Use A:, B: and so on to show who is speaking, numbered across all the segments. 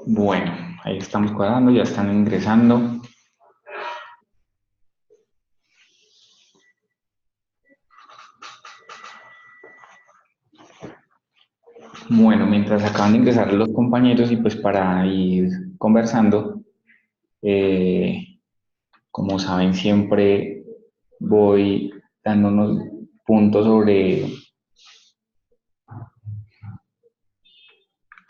A: Bueno, ahí estamos cuadrando, ya están ingresando. Bueno, mientras acaban de ingresar los compañeros y pues para ir conversando, eh, como saben, siempre voy dando unos puntos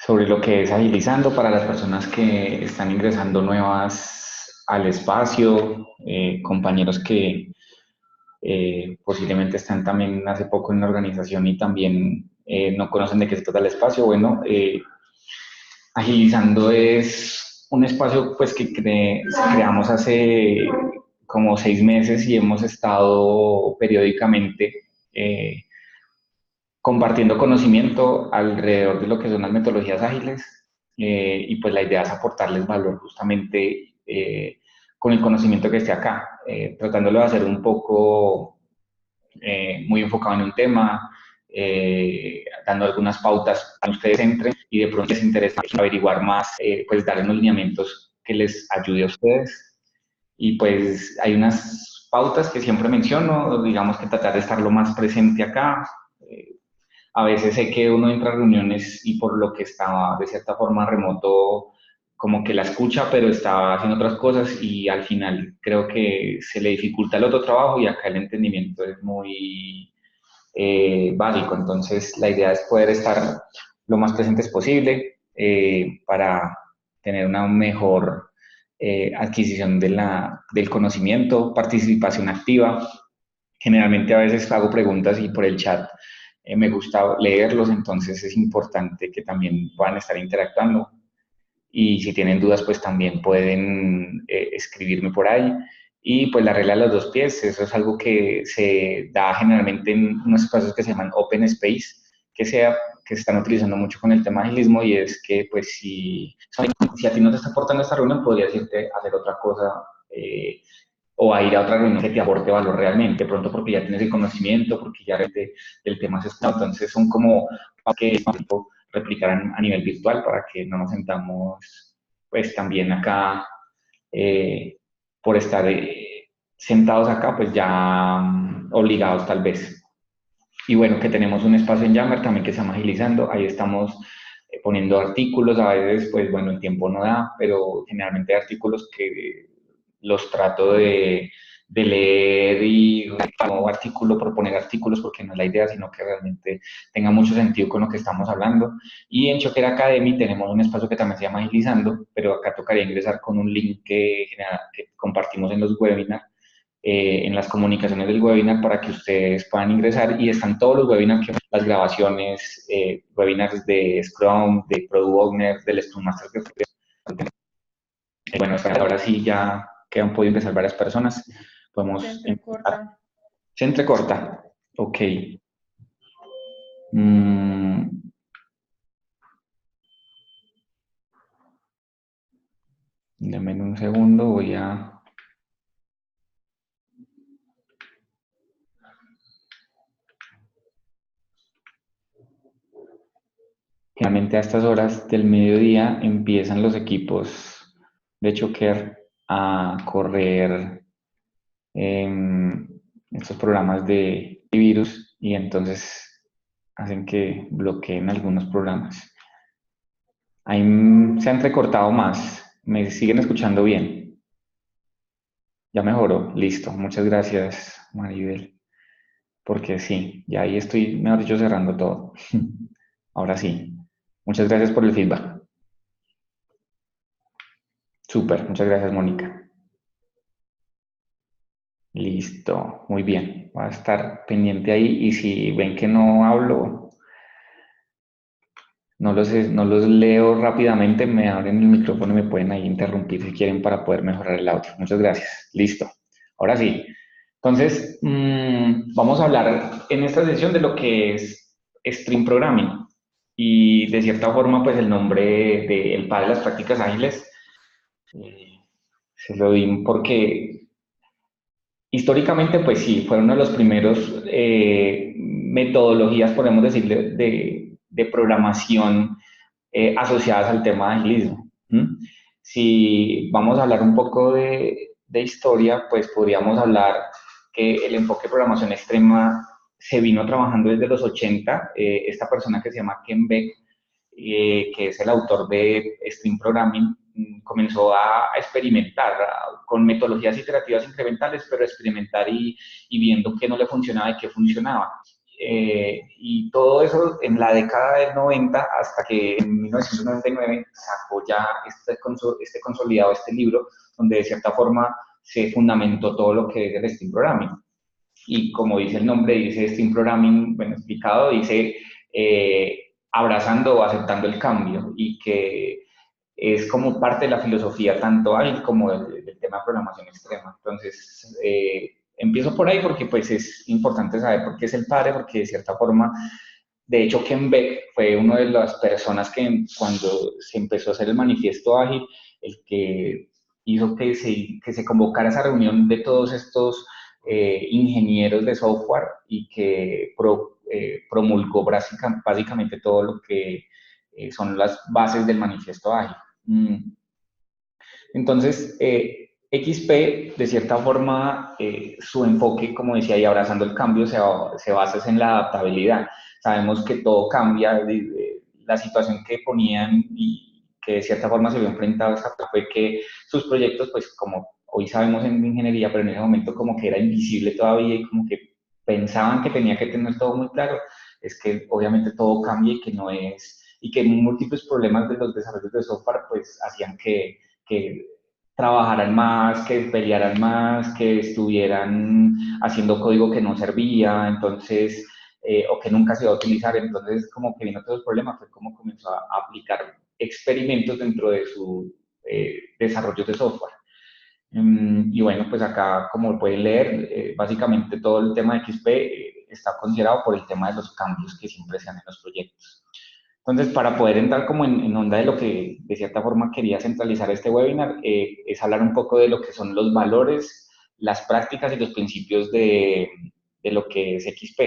A: sobre lo que es agilizando para las personas que están ingresando nuevas al espacio, compañeros que posiblemente están también hace poco en la organización y también no conocen de qué se trata el espacio. Bueno, Agilizando es un espacio pues que creamos hace como 6 meses y hemos estado periódicamente eh, compartiendo conocimiento alrededor de lo que son las metodologías ágiles, y pues la idea es aportarles valor justamente con el conocimiento que esté acá, tratándolo de hacer un poco muy enfocado en un tema, dando algunas pautas para que ustedes entren y de pronto les interesa averiguar más, pues dar unos lineamientos que les ayude a ustedes. Y pues hay unas pautas que siempre menciono, digamos que tratar de estar lo más presente acá. Eh, a veces sé que uno entra a reuniones y por lo que está de cierta forma remoto, como que la escucha, pero está haciendo otras cosas y al final creo que se le dificulta el otro trabajo y acá el entendimiento es muy básico. Entonces, la idea es poder estar lo más presentes posible para tener una mejor adquisición del conocimiento, participación activa. Generalmente a veces hago preguntas y por el chat me gusta leerlos, entonces es importante que también puedan estar interactuando. Y si tienen dudas, pues también pueden escribirme por ahí. Y pues la regla de los dos pies, eso es algo que se da generalmente en unos espacios que se llaman Open Space, que se están utilizando mucho con el tema de agilismo, y es que pues si a ti no te está aportando esta reunión, podrías irte a hacer otra cosa, o a ir a otra reunión que te aporte valor realmente, pronto porque ya tienes el conocimiento, porque ya el tema se está. Entonces son como que replicar a nivel virtual para que no nos sentamos pues también acá, eh, por estar sentados acá pues ya obligados tal vez. Y bueno, que tenemos un espacio en Yammer también que se llama Agilizando, ahí estamos poniendo artículos, a veces pues bueno, el tiempo no da, pero generalmente artículos que los trato de leer y no artículo por poner artículos porque no es la idea, sino que realmente tenga mucho sentido con lo que estamos hablando. Y en Choquer Academy tenemos un espacio que también se llama Agilizando, pero acá tocaría ingresar con un link que compartimos en los webinars, en las comunicaciones del webinar para que ustedes puedan ingresar, y están todos los webinars, las grabaciones, webinars de Scrum, de Product Owner, del Scrum Master que fue. Bueno, ahora sí ya que han podido ingresar varias personas,
B: Se
A: podemos empezar.
B: entrecorta.
A: Se entrecorta. Ok. Mm, Denme un segundo, voy a... Generalmente a estas horas del mediodía empiezan los equipos de Choker a correr estos programas de virus, y entonces hacen que bloqueen algunos programas. Ahí se ha entrecortado más. ¿Me siguen escuchando bien? Ya mejoró. Listo. Muchas gracias, Maribel. Porque sí, ya ahí estoy, mejor dicho, cerrando todo. Ahora sí. Muchas gracias por el feedback. Súper. Muchas gracias, Mónica. Listo. Muy bien. Voy a estar pendiente ahí y si ven que no hablo, no los leo rápidamente, me abren el micrófono y me pueden ahí interrumpir si quieren para poder mejorar el audio. Muchas gracias. Listo. Ahora sí. Entonces, vamos a hablar en esta sesión de lo que es Stream Programming. Y de cierta forma, pues el nombre del padre de las prácticas ágiles eh, se lo di porque históricamente, pues sí, fueron uno de los primeros metodologías, podemos decir, de programación asociadas al tema de agilismo. ¿Mm? Si vamos a hablar un poco de historia, pues podríamos hablar que el enfoque de programación extrema se vino trabajando desde los 80. Esta persona que se llama Ken Beck, que es el autor de Stream Programming, comenzó a experimentar con metodologías iterativas incrementales, pero experimentar y viendo qué no le funcionaba y qué funcionaba. Y todo eso en la década del 90 hasta que en 1999 sacó ya este consolidado, este libro, donde de cierta forma se fundamentó todo lo que es el Steam Programming. Y como dice el nombre, dice Steam Programming, bueno, explicado, dice abrazando o aceptando el cambio, y que es como parte de la filosofía tanto ágil como del tema de programación extrema. Entonces, empiezo por ahí porque pues es importante saber por qué es el padre, porque de cierta forma, de hecho, Ken Beck fue una de las personas que cuando se empezó a hacer el manifiesto ágil, el que hizo que se convocara esa reunión de todos estos ingenieros de software y que promulgó básicamente todo lo que son las bases del manifiesto ágil. Mm. Entonces, XP, de cierta forma, su enfoque, como decía, y abrazando el cambio, se basa en la adaptabilidad. Sabemos que todo cambia, la situación que ponían y que de cierta forma se vio enfrentado fue que sus proyectos, pues como hoy sabemos en ingeniería, pero en ese momento como que era invisible todavía y como que pensaban que tenía que tener todo muy claro, es que obviamente todo cambia y que no es, y que múltiples problemas de los desarrollos de software pues hacían que trabajaran más, que pelearan más, que estuvieran haciendo código que no servía, entonces, o que nunca se iba a utilizar. Entonces, como que vino todos los problemas, fue como comenzó a aplicar experimentos dentro de su desarrollo de software. Y bueno, pues acá, como pueden leer, básicamente todo el tema de XP está considerado por el tema de los cambios que siempre se dan en los proyectos. Entonces, para poder entrar como en onda de lo que de cierta forma quería centralizar este webinar, es hablar un poco de lo que son los valores, las prácticas y los principios de lo que es XP.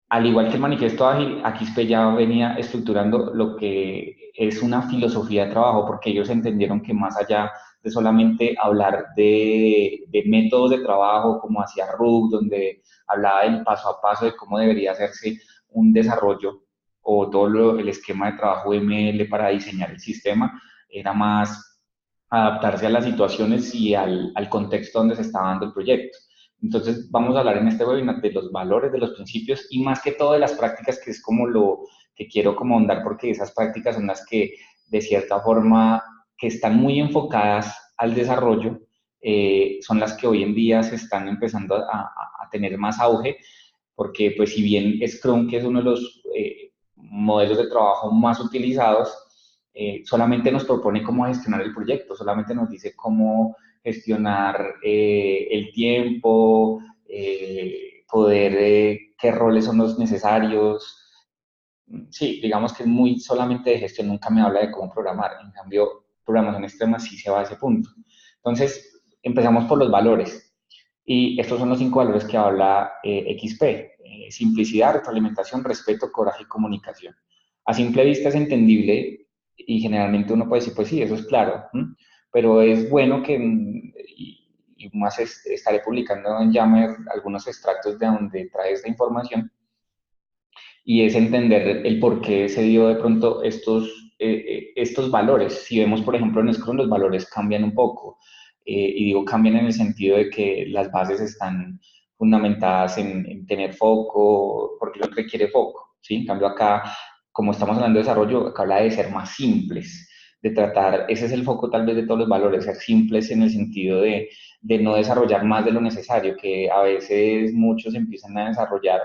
A: Al igual que el manifiesto ágil, XP ya venía estructurando lo que es una filosofía de trabajo, porque ellos entendieron que más allá de solamente hablar de métodos de trabajo como hacía RUG, donde hablaba del paso a paso de cómo debería hacerse un desarrollo o todo el esquema de trabajo ML para diseñar el sistema, era más adaptarse a las situaciones y al contexto donde se estaba dando el proyecto. Entonces, vamos a hablar en este webinar de los valores, de los principios y más que todo de las prácticas, que es como lo que quiero como ahondar, porque esas prácticas son las que, de cierta forma, que están muy enfocadas al desarrollo, son las que hoy en día se están empezando a tener más auge, porque pues si bien Scrum, que es uno de los modelos de trabajo más utilizados, solamente nos propone cómo gestionar el proyecto, solamente nos dice cómo gestionar el tiempo, poder, qué roles son los necesarios. Sí, digamos que es muy solamente de gestión, nunca me habla de cómo programar. En cambio, programación extrema sí se va a ese punto. Entonces, empezamos por los valores. Y estos son los 5 valores que habla XP. Simplicidad, retroalimentación, respeto, coraje y comunicación. A simple vista es entendible y generalmente uno puede decir, pues sí, eso es claro. Pero es bueno que, y más estaré publicando en Yammer algunos extractos de donde trae esta información, y es entender el por qué se dio de pronto estos valores. Si vemos, por ejemplo, en Scrum, los valores cambian un poco. Y digo cambian en el sentido de que las bases están fundamentadas en tener foco, porque lo requiere foco, ¿sí? En cambio acá, como estamos hablando de desarrollo, acá habla de ser más simples, de tratar, ese es el foco tal vez de todos los valores, ser simples en el sentido de no desarrollar más de lo necesario, que a veces muchos empiezan a desarrollar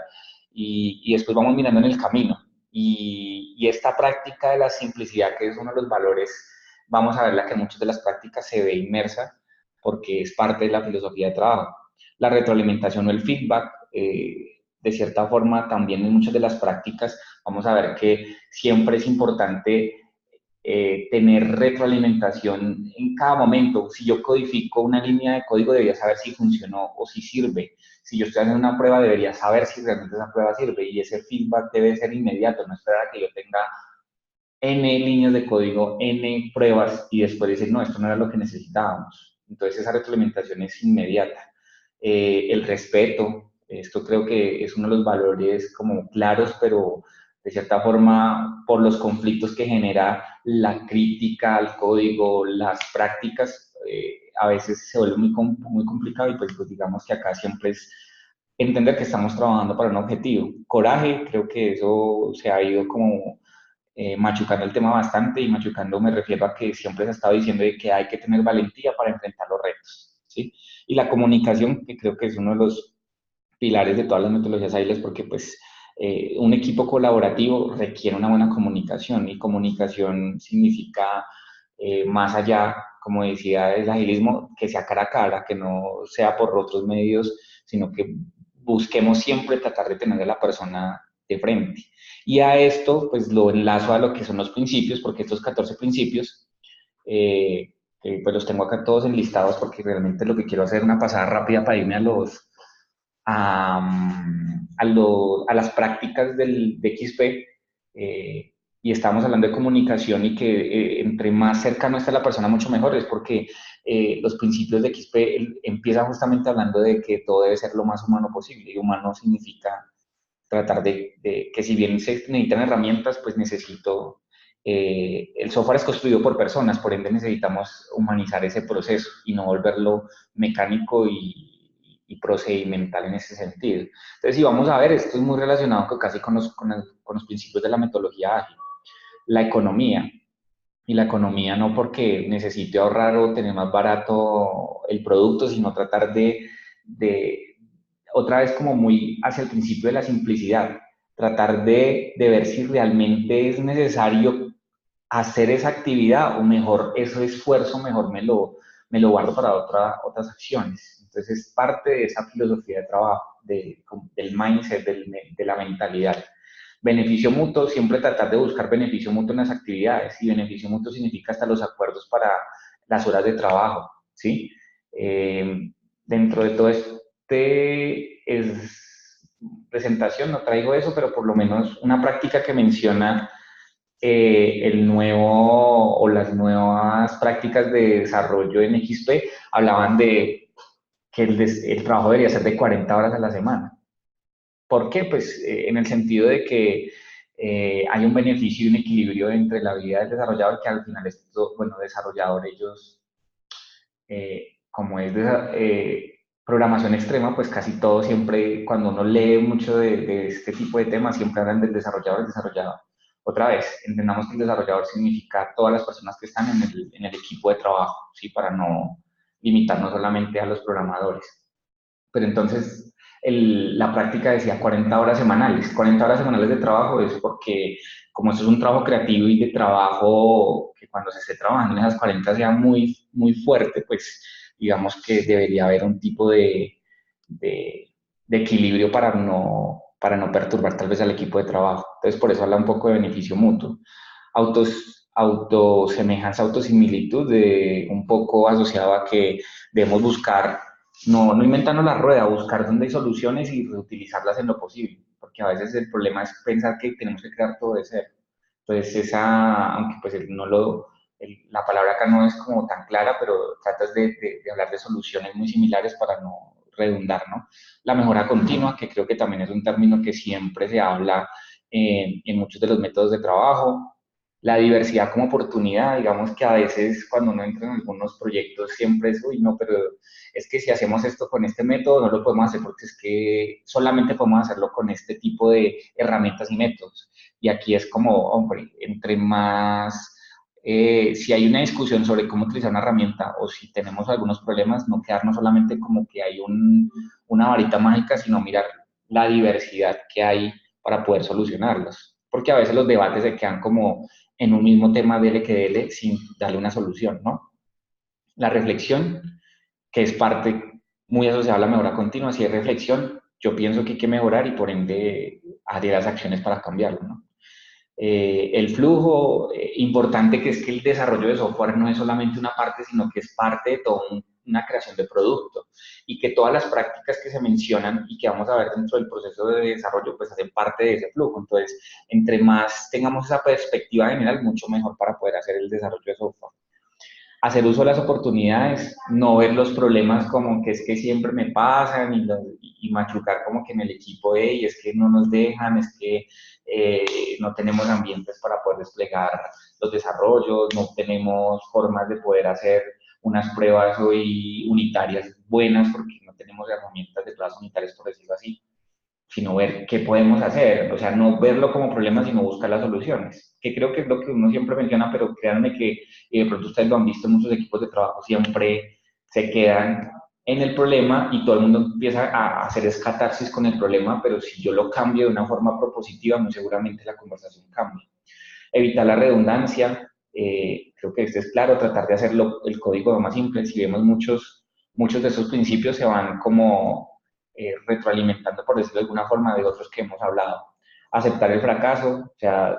A: y después vamos mirando en el camino. Y esta práctica de la simplicidad, que es uno de los valores, vamos a verla que en muchas de las prácticas se ve inmersa porque es parte de la filosofía de trabajo. La retroalimentación o el feedback, de cierta forma, también en muchas de las prácticas vamos a ver que siempre es importante tener retroalimentación en cada momento. Si yo codifico una línea de código, debería saber si funcionó o si sirve. Si yo estoy haciendo una prueba, debería saber si realmente esa prueba sirve, y ese feedback debe ser inmediato, no esperar a que yo tenga N líneas de código, N pruebas y después decir, no, esto no era lo que necesitábamos. Entonces esa retroalimentación es inmediata. El respeto, esto creo que es uno de los valores como claros, pero de cierta forma por los conflictos que genera la crítica al código, las prácticas, a veces se vuelve muy complicado y pues digamos que acá siempre es entender que estamos trabajando para un objetivo. Coraje, creo que eso se ha ido como machucando el tema bastante, y machucando me refiero a que siempre se ha estado diciendo de que hay que tener valentía para enfrentar los retos, ¿sí? Y la comunicación, que creo que es uno de los pilares de todas las metodologías ágiles, porque pues un equipo colaborativo requiere una buena comunicación, y comunicación significa más allá, como decía el agilismo, que sea cara a cara, que no sea por otros medios, sino que busquemos siempre tratar de tener a la persona de frente. Y a esto, pues lo enlazo a lo que son los principios, porque estos 14 principios, pues los tengo acá todos enlistados, porque realmente lo que quiero hacer es una pasada rápida para irme a las prácticas de XP, y estamos hablando de comunicación, y que entre más cercano está la persona, mucho mejor, es porque los principios de XP empieza justamente hablando de que todo debe ser lo más humano posible, y humano significa tratar de que si bien se necesitan herramientas, pues necesito, el software es construido por personas, por ende necesitamos humanizar ese proceso y no volverlo mecánico y procedimental en ese sentido. Entonces, si vamos a ver, esto es muy relacionado casi con los principios de la metodología ágil. La economía, y la economía no porque necesite ahorrar o tener más barato el producto, sino tratar de otra vez como muy hacia el principio de la simplicidad, tratar de ver si realmente es necesario hacer esa actividad, o mejor ese esfuerzo, mejor me lo guardo para otras acciones. Entonces es parte de esa filosofía de trabajo, del mindset, de la mentalidad. Beneficio mutuo, siempre tratar de buscar beneficio mutuo en las actividades, y beneficio mutuo significa hasta los acuerdos para las horas de trabajo, ¿sí? Dentro de todo presentación, no traigo eso, pero por lo menos una práctica que menciona el nuevo o las nuevas prácticas de desarrollo en XP hablaban de que el trabajo debería ser de 40 horas a la semana. ¿Por qué? Pues en el sentido de que hay un beneficio y un equilibrio entre la vida del desarrollador, que al final esto, bueno, desarrollador, ellos, como es programación extrema, pues casi todo siempre, cuando uno lee mucho de este tipo de temas, siempre hablan del desarrollador, el desarrollador. Otra vez, entendamos que el desarrollador significa todas las personas que están en el equipo de trabajo, ¿sí? Para no limitarnos solamente a los programadores. Pero entonces la práctica decía 40 horas semanales. 40 horas semanales de trabajo es porque, como esto es un trabajo creativo y de trabajo que cuando se esté trabajando en esas 40 sea muy fuerte, pues digamos que debería haber un tipo de, de equilibrio para no perturbar tal vez al equipo de trabajo. Entonces, por eso habla un poco de beneficio mutuo. Autosemejanza, autosimilitud, un poco asociado a que debemos buscar, no inventarnos la rueda, buscar dónde hay soluciones y reutilizarlas en lo posible, porque a veces el problema es pensar que tenemos que crear todo de cero. Entonces, aunque pues la palabra acá no es como tan clara, pero tratas de hablar de soluciones muy similares para no redundar, ¿no? La mejora continua, que creo que también es un término que siempre se habla en muchos de los métodos de trabajo. La diversidad como oportunidad, digamos que a veces cuando uno entra en algunos proyectos siempre es, uy, no, pero es que si hacemos esto con este método no lo podemos hacer porque es que solamente podemos hacerlo con este tipo de herramientas y métodos. Y aquí es como, hombre, entre más, si hay una discusión sobre cómo utilizar una herramienta, o si tenemos algunos problemas, no quedarnos solamente como que hay una varita mágica, sino mirar la diversidad que hay para poder solucionarlos. Porque a veces los debates se quedan como en un mismo tema, dele que dele, sin darle una solución, ¿no? La reflexión, que es parte muy asociada a la mejora continua. Si hay reflexión, yo pienso que hay que mejorar y por ende haré las acciones para cambiarlo, ¿no? El flujo, importante, que es que el desarrollo de software no es solamente una parte, sino que es parte de todo una creación de producto y que todas las prácticas que se mencionan y que vamos a ver dentro del proceso de desarrollo pues hacen parte de ese flujo. Entonces, entre más tengamos esa perspectiva general, mucho mejor para poder hacer el desarrollo de software. Hacer uso de las oportunidades, no ver los problemas como que es que siempre me pasan y machucar como que en el equipo, y es que no nos dejan, es que no tenemos ambientes para poder desplegar los desarrollos, no tenemos formas de poder hacer unas pruebas hoy unitarias buenas porque no tenemos herramientas de pruebas unitarias, por decirlo así, sino ver qué podemos hacer, o sea, no verlo como problema, sino buscar las soluciones, que creo que es lo que uno siempre menciona, pero créanme que de pronto ustedes lo han visto en muchos equipos de trabajo, siempre se quedan en el problema y todo el mundo empieza a hacer catarsis con el problema, pero si yo lo cambio de una forma propositiva, muy seguramente la conversación cambia. Evitar la redundancia, creo que esto es claro, tratar de hacerlo el código lo más simple. Si vemos muchos de esos principios se van como retroalimentando, por decirlo de alguna forma, de otros que hemos hablado. Aceptar el fracaso, o sea,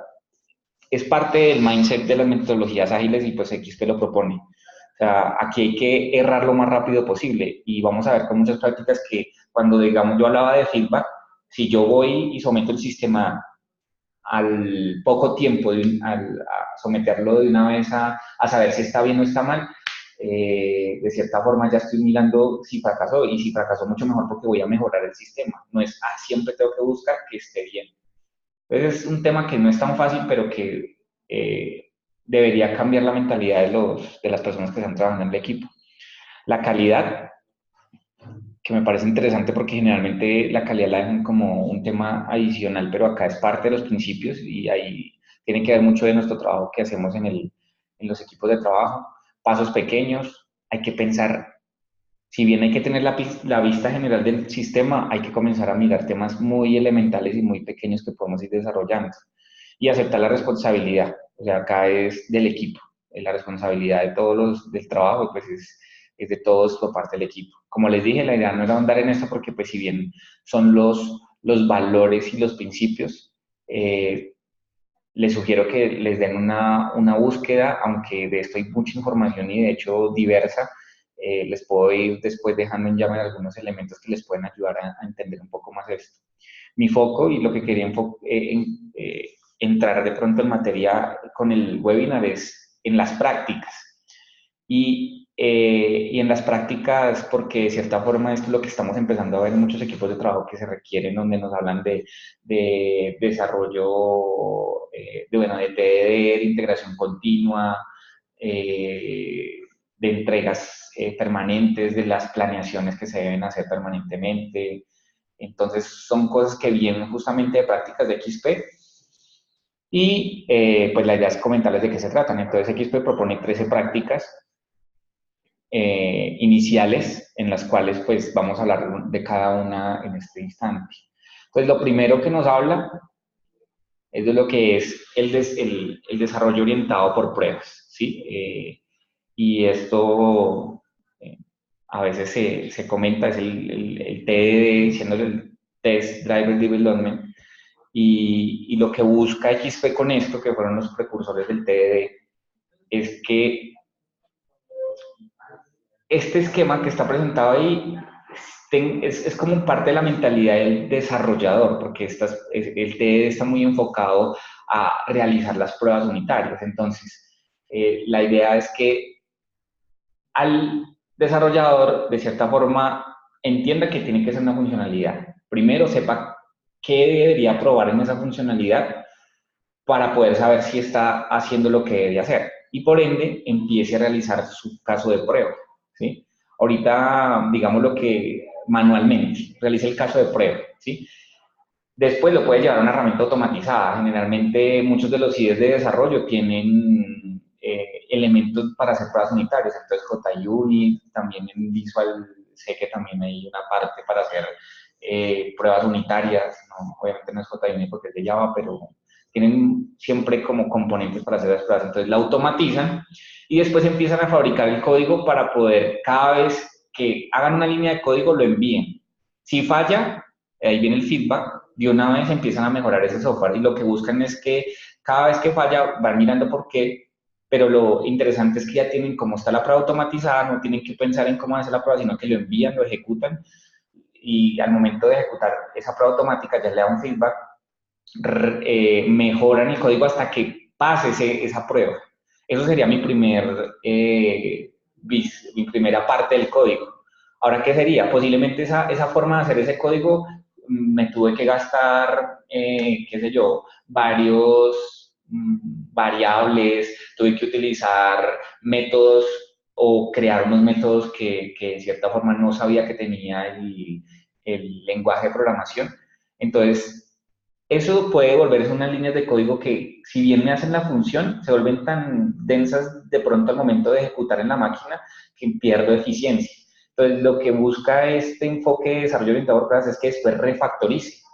A: es parte del mindset de las metodologías ágiles y pues XP lo propone. O sea, aquí hay que errar lo más rápido posible y vamos a ver con muchas prácticas que cuando, digamos, yo hablaba de feedback, si yo voy y someto el sistema al poco tiempo, a someterlo de una vez a saber si está bien o está mal, de cierta forma ya estoy mirando si fracasó, y si fracasó mucho mejor porque voy a mejorar el sistema. No es, siempre tengo que buscar que esté bien. Entonces es un tema que no es tan fácil, pero que debería cambiar la mentalidad de las personas que están trabajando en el equipo. La calidad, que me parece interesante porque generalmente la calidad la dejan como un tema adicional, pero acá es parte de los principios y ahí tiene que ver mucho de nuestro trabajo que hacemos en los equipos de trabajo. Pasos pequeños, hay que pensar, si bien hay que tener la vista general del sistema, hay que comenzar a mirar temas muy elementales y muy pequeños que podemos ir desarrollando. Y aceptar la responsabilidad, o sea, acá es del equipo, la responsabilidad de todos del trabajo, pues es de todos por parte del equipo. Como les dije, la idea no era ahondar en esto porque pues si bien son los valores y los principios, les sugiero que les den una búsqueda, aunque de esto hay mucha información y de hecho diversa. Les puedo ir después dejando en llama algunos elementos que les pueden ayudar a entender un poco más esto. Mi foco y lo que quería entrar de pronto en materia con el webinar es en las prácticas. Y en las prácticas, porque de cierta forma esto es lo que estamos empezando a ver en muchos equipos de trabajo que se requieren, donde nos hablan de desarrollo, bueno, de TDD, de integración continua, de entregas permanentes, de las planeaciones que se deben hacer permanentemente. Entonces, son cosas que vienen justamente de prácticas de XP. Y pues la idea es comentarles de qué se tratan. Entonces, XP propone 13 prácticas iniciales en las cuales pues vamos a hablar de cada una en este instante. Pues lo primero que nos habla es de lo que es el desarrollo orientado por pruebas, ¿sí? Y esto a veces se comenta, es el TDD, siendo el Test Driver Development, y lo que busca XP con esto, que fueron los precursores del TDD, es que este esquema que está presentado ahí es como parte de la mentalidad del desarrollador, porque el TED está muy enfocado a realizar las pruebas unitarias. Entonces, la idea es que al desarrollador, de cierta forma, entienda que tiene que ser una funcionalidad. Primero, sepa qué debería probar en esa funcionalidad para poder saber si está haciendo lo que debe hacer. Y por ende, empiece a realizar su caso de prueba, ¿sí? Ahorita, digamos lo que manualmente, realice el caso de prueba, ¿sí? Después lo puede llevar a una herramienta automatizada. Generalmente, muchos de los IDEs de desarrollo tienen elementos para hacer pruebas unitarias. Entonces, JUnit, también en Visual, sé que también hay una parte para hacer pruebas unitarias. No, obviamente no es JUnit porque es de Java, pero tienen siempre como componentes para hacer las pruebas. Entonces, la automatizan y después empiezan a fabricar el código para poder, cada vez que hagan una línea de código, lo envíen. Si falla, ahí viene el feedback, de una vez empiezan a mejorar ese software y lo que buscan es que cada vez que falla van mirando por qué, pero lo interesante es que ya tienen cómo está la prueba automatizada, no tienen que pensar en cómo hacer la prueba, sino que lo envían, lo ejecutan, y al momento de ejecutar esa prueba automática ya le da un feedback, mejoran el código hasta que pase esa prueba. Eso sería mi primera parte del código. Ahora, ¿qué sería? Posiblemente esa forma de hacer ese código me tuve que gastar, qué sé yo, variables, tuve que utilizar métodos o crear unos métodos que de cierta forma no sabía que tenía el lenguaje de programación. Entonces, eso puede volverse unas líneas de código que, si bien me hacen la función, se vuelven tan densas de pronto al momento de ejecutar en la máquina que pierdo eficiencia. Entonces, lo que busca este enfoque de desarrollo orientado a pruebas es que después refactorice,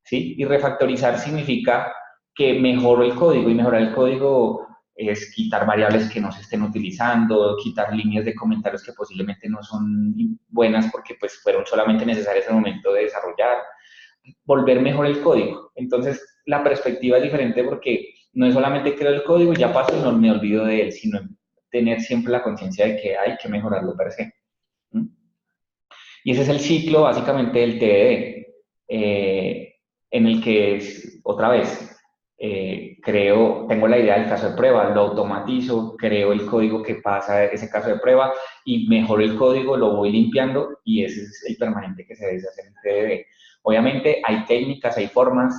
A: ¿sí? Y refactorizar significa que mejoro el código, y mejorar el código es quitar variables que no se estén utilizando, quitar líneas de comentarios que posiblemente no son buenas porque pues fueron solamente necesarias al momento de desarrollar, volver mejor el código. Entonces, la perspectiva es diferente porque no es solamente creo el código y ya paso y no me olvido de él, sino tener siempre la conciencia de que hay que mejorarlo per se. ¿Mm? Y ese es el ciclo básicamente del TDD, en el que otra vez, tengo la idea del caso de prueba, lo automatizo, creo el código que pasa ese caso de prueba y mejoro el código, lo voy limpiando, y ese es el permanente que se debe hacer en TDD. Obviamente hay técnicas, hay formas,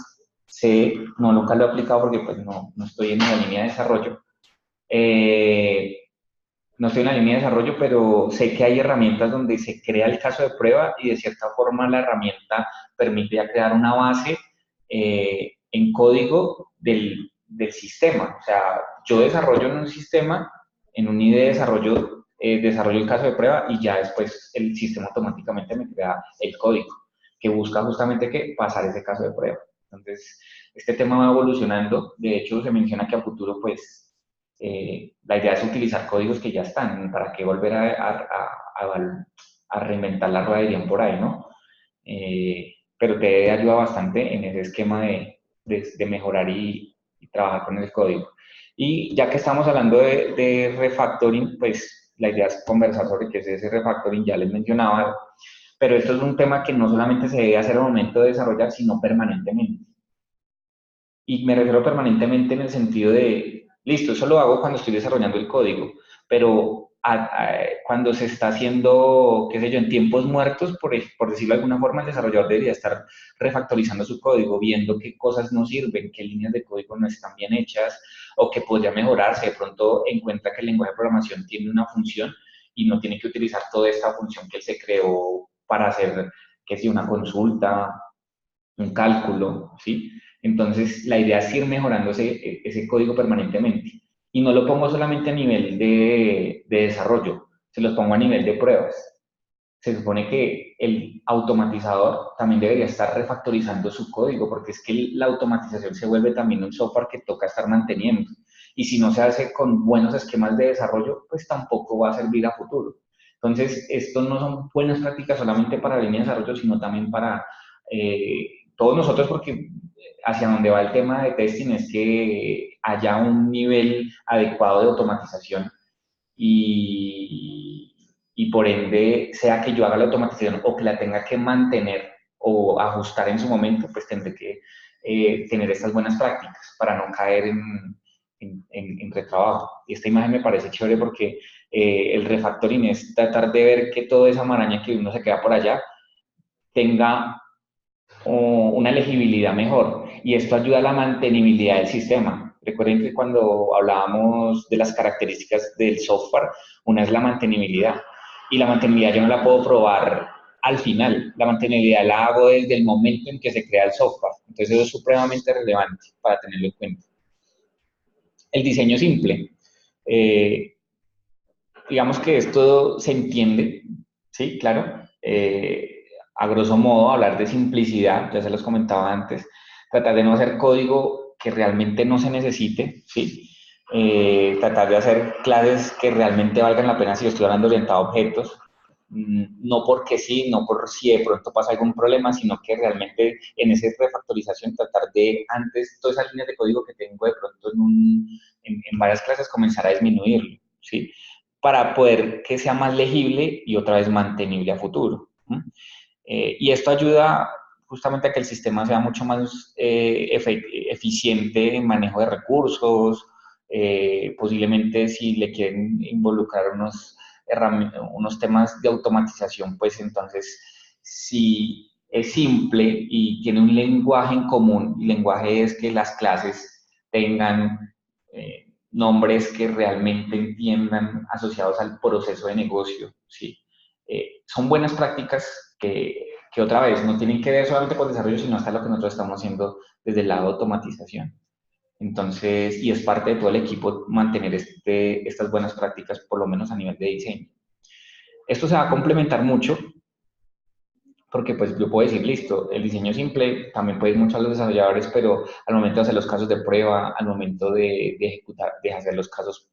A: no, nunca lo he aplicado porque pues no estoy en la línea de desarrollo. No estoy en la línea de desarrollo, pero sé que hay herramientas donde se crea el caso de prueba y de cierta forma la herramienta permite ya crear una base en código del sistema. O sea, yo desarrollo en un sistema, en un IDE desarrollo el caso de prueba y ya después el sistema automáticamente me crea el código que busca justamente que pasar ese caso de prueba. Entonces, este tema va evolucionando. De hecho, se menciona que a futuro, pues, la idea es utilizar códigos que ya están, para que volver a reinventar la rueda, dirían por ahí, ¿no? Pero te ayuda bastante en ese esquema de mejorar y trabajar con el código. Y ya que estamos hablando de refactoring, pues la idea es conversar sobre qué es ese refactoring, ya les mencionaba, pero esto es un tema que no solamente se debe hacer al momento de desarrollar, sino permanentemente. Y me refiero permanentemente en el sentido de, listo, eso lo hago cuando estoy desarrollando el código, pero cuando se está haciendo, qué sé yo, en tiempos muertos, por decirlo de alguna forma, el desarrollador debería estar refactorizando su código, viendo qué cosas no sirven, qué líneas de código no están bien hechas o que podría mejorarse. De pronto encuentra que el lenguaje de programación tiene una función y no tiene que utilizar toda esta función que él se creó para hacer, que si una consulta, un cálculo, ¿sí? Entonces, la idea es ir mejorando ese código permanentemente. Y no lo pongo solamente a nivel de desarrollo, se los pongo a nivel de pruebas. Se supone que el automatizador también debería estar refactorizando su código, porque es que la automatización se vuelve también un software que toca estar manteniendo. Y si no se hace con buenos esquemas de desarrollo, pues tampoco va a servir a futuro. Entonces, esto no son buenas prácticas solamente para la línea de desarrollo, sino también para todos nosotros, porque hacia donde va el tema de testing es que haya un nivel adecuado de automatización y por ende, sea que yo haga la automatización o que la tenga que mantener o ajustar en su momento, pues tendré que tener estas buenas prácticas para no caer en retrabajo. Y esta imagen me parece chévere porque el refactoring es tratar de ver que toda esa maraña que uno se queda por allá tenga una legibilidad mejor, y esto ayuda a la mantenibilidad del sistema. Recuerden que cuando hablábamos de las características del software, una es la mantenibilidad, y la mantenibilidad yo no la puedo probar al final, la mantenibilidad la hago desde el momento en que se crea el software. Entonces eso es supremamente relevante para tenerlo en cuenta. El diseño simple. Eh, digamos que esto se entiende, ¿sí? Claro. A grosso modo, hablar de simplicidad, ya se los comentaba antes, tratar de no hacer código que realmente no se necesite, ¿sí? Tratar de hacer clases que realmente valgan la pena si yo estoy hablando orientado a objetos, no porque sí, no por si de pronto pasa algún problema, sino que realmente en esa refactorización tratar de, antes, todas esas líneas de código que tengo de pronto en varias clases comenzar a disminuirlo, ¿sí? Para poder que sea más legible y otra vez mantenible a futuro. Y esto ayuda justamente a que el sistema sea mucho más eficiente en manejo de recursos, posiblemente si le quieren involucrar unos temas de automatización, pues entonces si es simple y tiene un lenguaje en común, y el lenguaje es que las clases tengan nombres que realmente entiendan asociados al proceso de negocio, ¿sí? Son buenas prácticas que otra vez no tienen que ver solamente con desarrollo, sino hasta lo que nosotros estamos haciendo desde el lado de automatización. Entonces, y es parte de todo el equipo mantener estas buenas prácticas, por lo menos a nivel de diseño. Esto se va a complementar mucho porque pues yo puedo decir, listo, el diseño simple también puede ir mucho a los desarrolladores, pero al momento de hacer los casos de prueba, al momento de ejecutar, de hacer los casos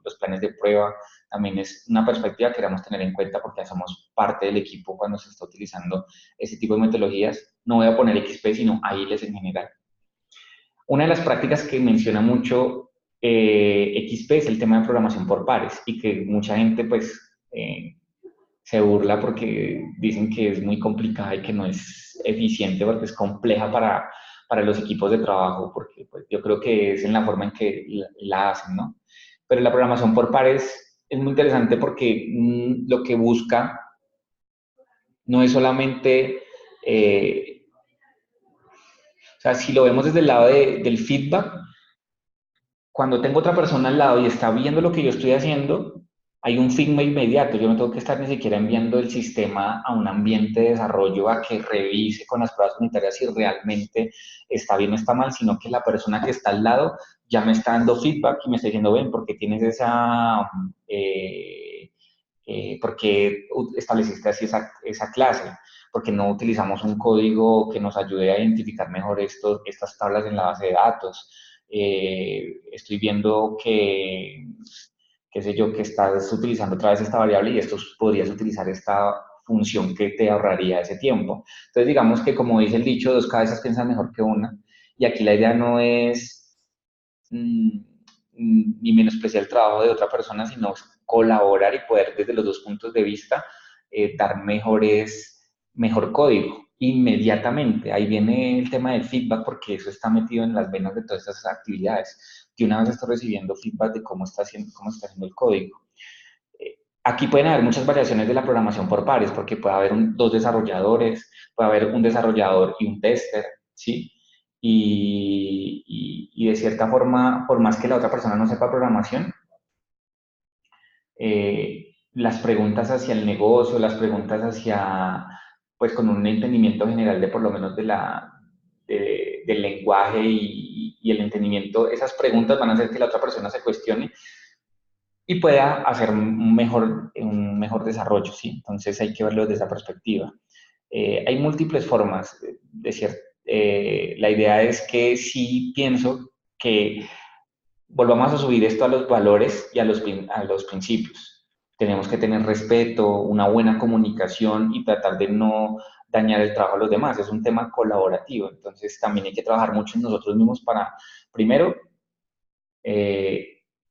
A: los planes de prueba, también es una perspectiva que queremos tener en cuenta porque somos parte del equipo cuando se está utilizando ese tipo de metodologías. No voy a poner XP, sino AILES en general. Una de las prácticas que menciona mucho XP es el tema de programación por pares y que mucha gente pues se burla porque dicen que es muy complicada y que no es eficiente porque es compleja para los equipos de trabajo, porque pues, yo creo que es en la forma en que la hacen, ¿no? Pero la programación por pares es muy interesante porque lo que busca no es solamente, o sea, si lo vemos desde el lado del feedback, cuando tengo otra persona al lado y está viendo lo que yo estoy haciendo, hay un feedback inmediato. Yo no tengo que estar ni siquiera enviando el sistema a un ambiente de desarrollo a que revise con las pruebas unitarias si realmente está bien o está mal, sino que la persona que está al lado ya me está dando feedback y me está diciendo, ven, ¿por qué tienes por qué estableciste así esa clase? Porque no utilizamos un código que nos ayude a identificar mejor estas tablas en la base de datos. Estoy viendo que, qué sé yo, que estás utilizando otra vez esta variable y esto podrías utilizar esta función que te ahorraría ese tiempo. Entonces, digamos que como dice el dicho, dos cabezas piensan mejor que una. Y aquí la idea no es ni menospreciar el trabajo de otra persona, sino colaborar y poder desde los dos puntos de vista dar mejor código inmediatamente. Ahí viene el tema del feedback porque eso está metido en las venas de todas estas actividades. Que una vez estoy recibiendo feedback de cómo está haciendo el código. Aquí pueden haber muchas variaciones de la programación por pares, porque puede haber dos desarrolladores, puede haber un desarrollador y un tester, ¿sí? Y de cierta forma, por más que la otra persona no sepa programación, las preguntas hacia el negocio, las preguntas hacia, pues con un entendimiento general de por lo menos del lenguaje y el entendimiento, esas preguntas van a hacer que la otra persona se cuestione y pueda hacer un mejor desarrollo, ¿sí? Entonces hay que verlo desde esa perspectiva. Hay múltiples formas, la idea es que sí pienso que volvamos a subir esto a los valores y a los principios. Tenemos que tener respeto, una buena comunicación y tratar de no dañar el trabajo a los demás. Es un tema colaborativo, entonces también hay que trabajar mucho en nosotros mismos para, primero,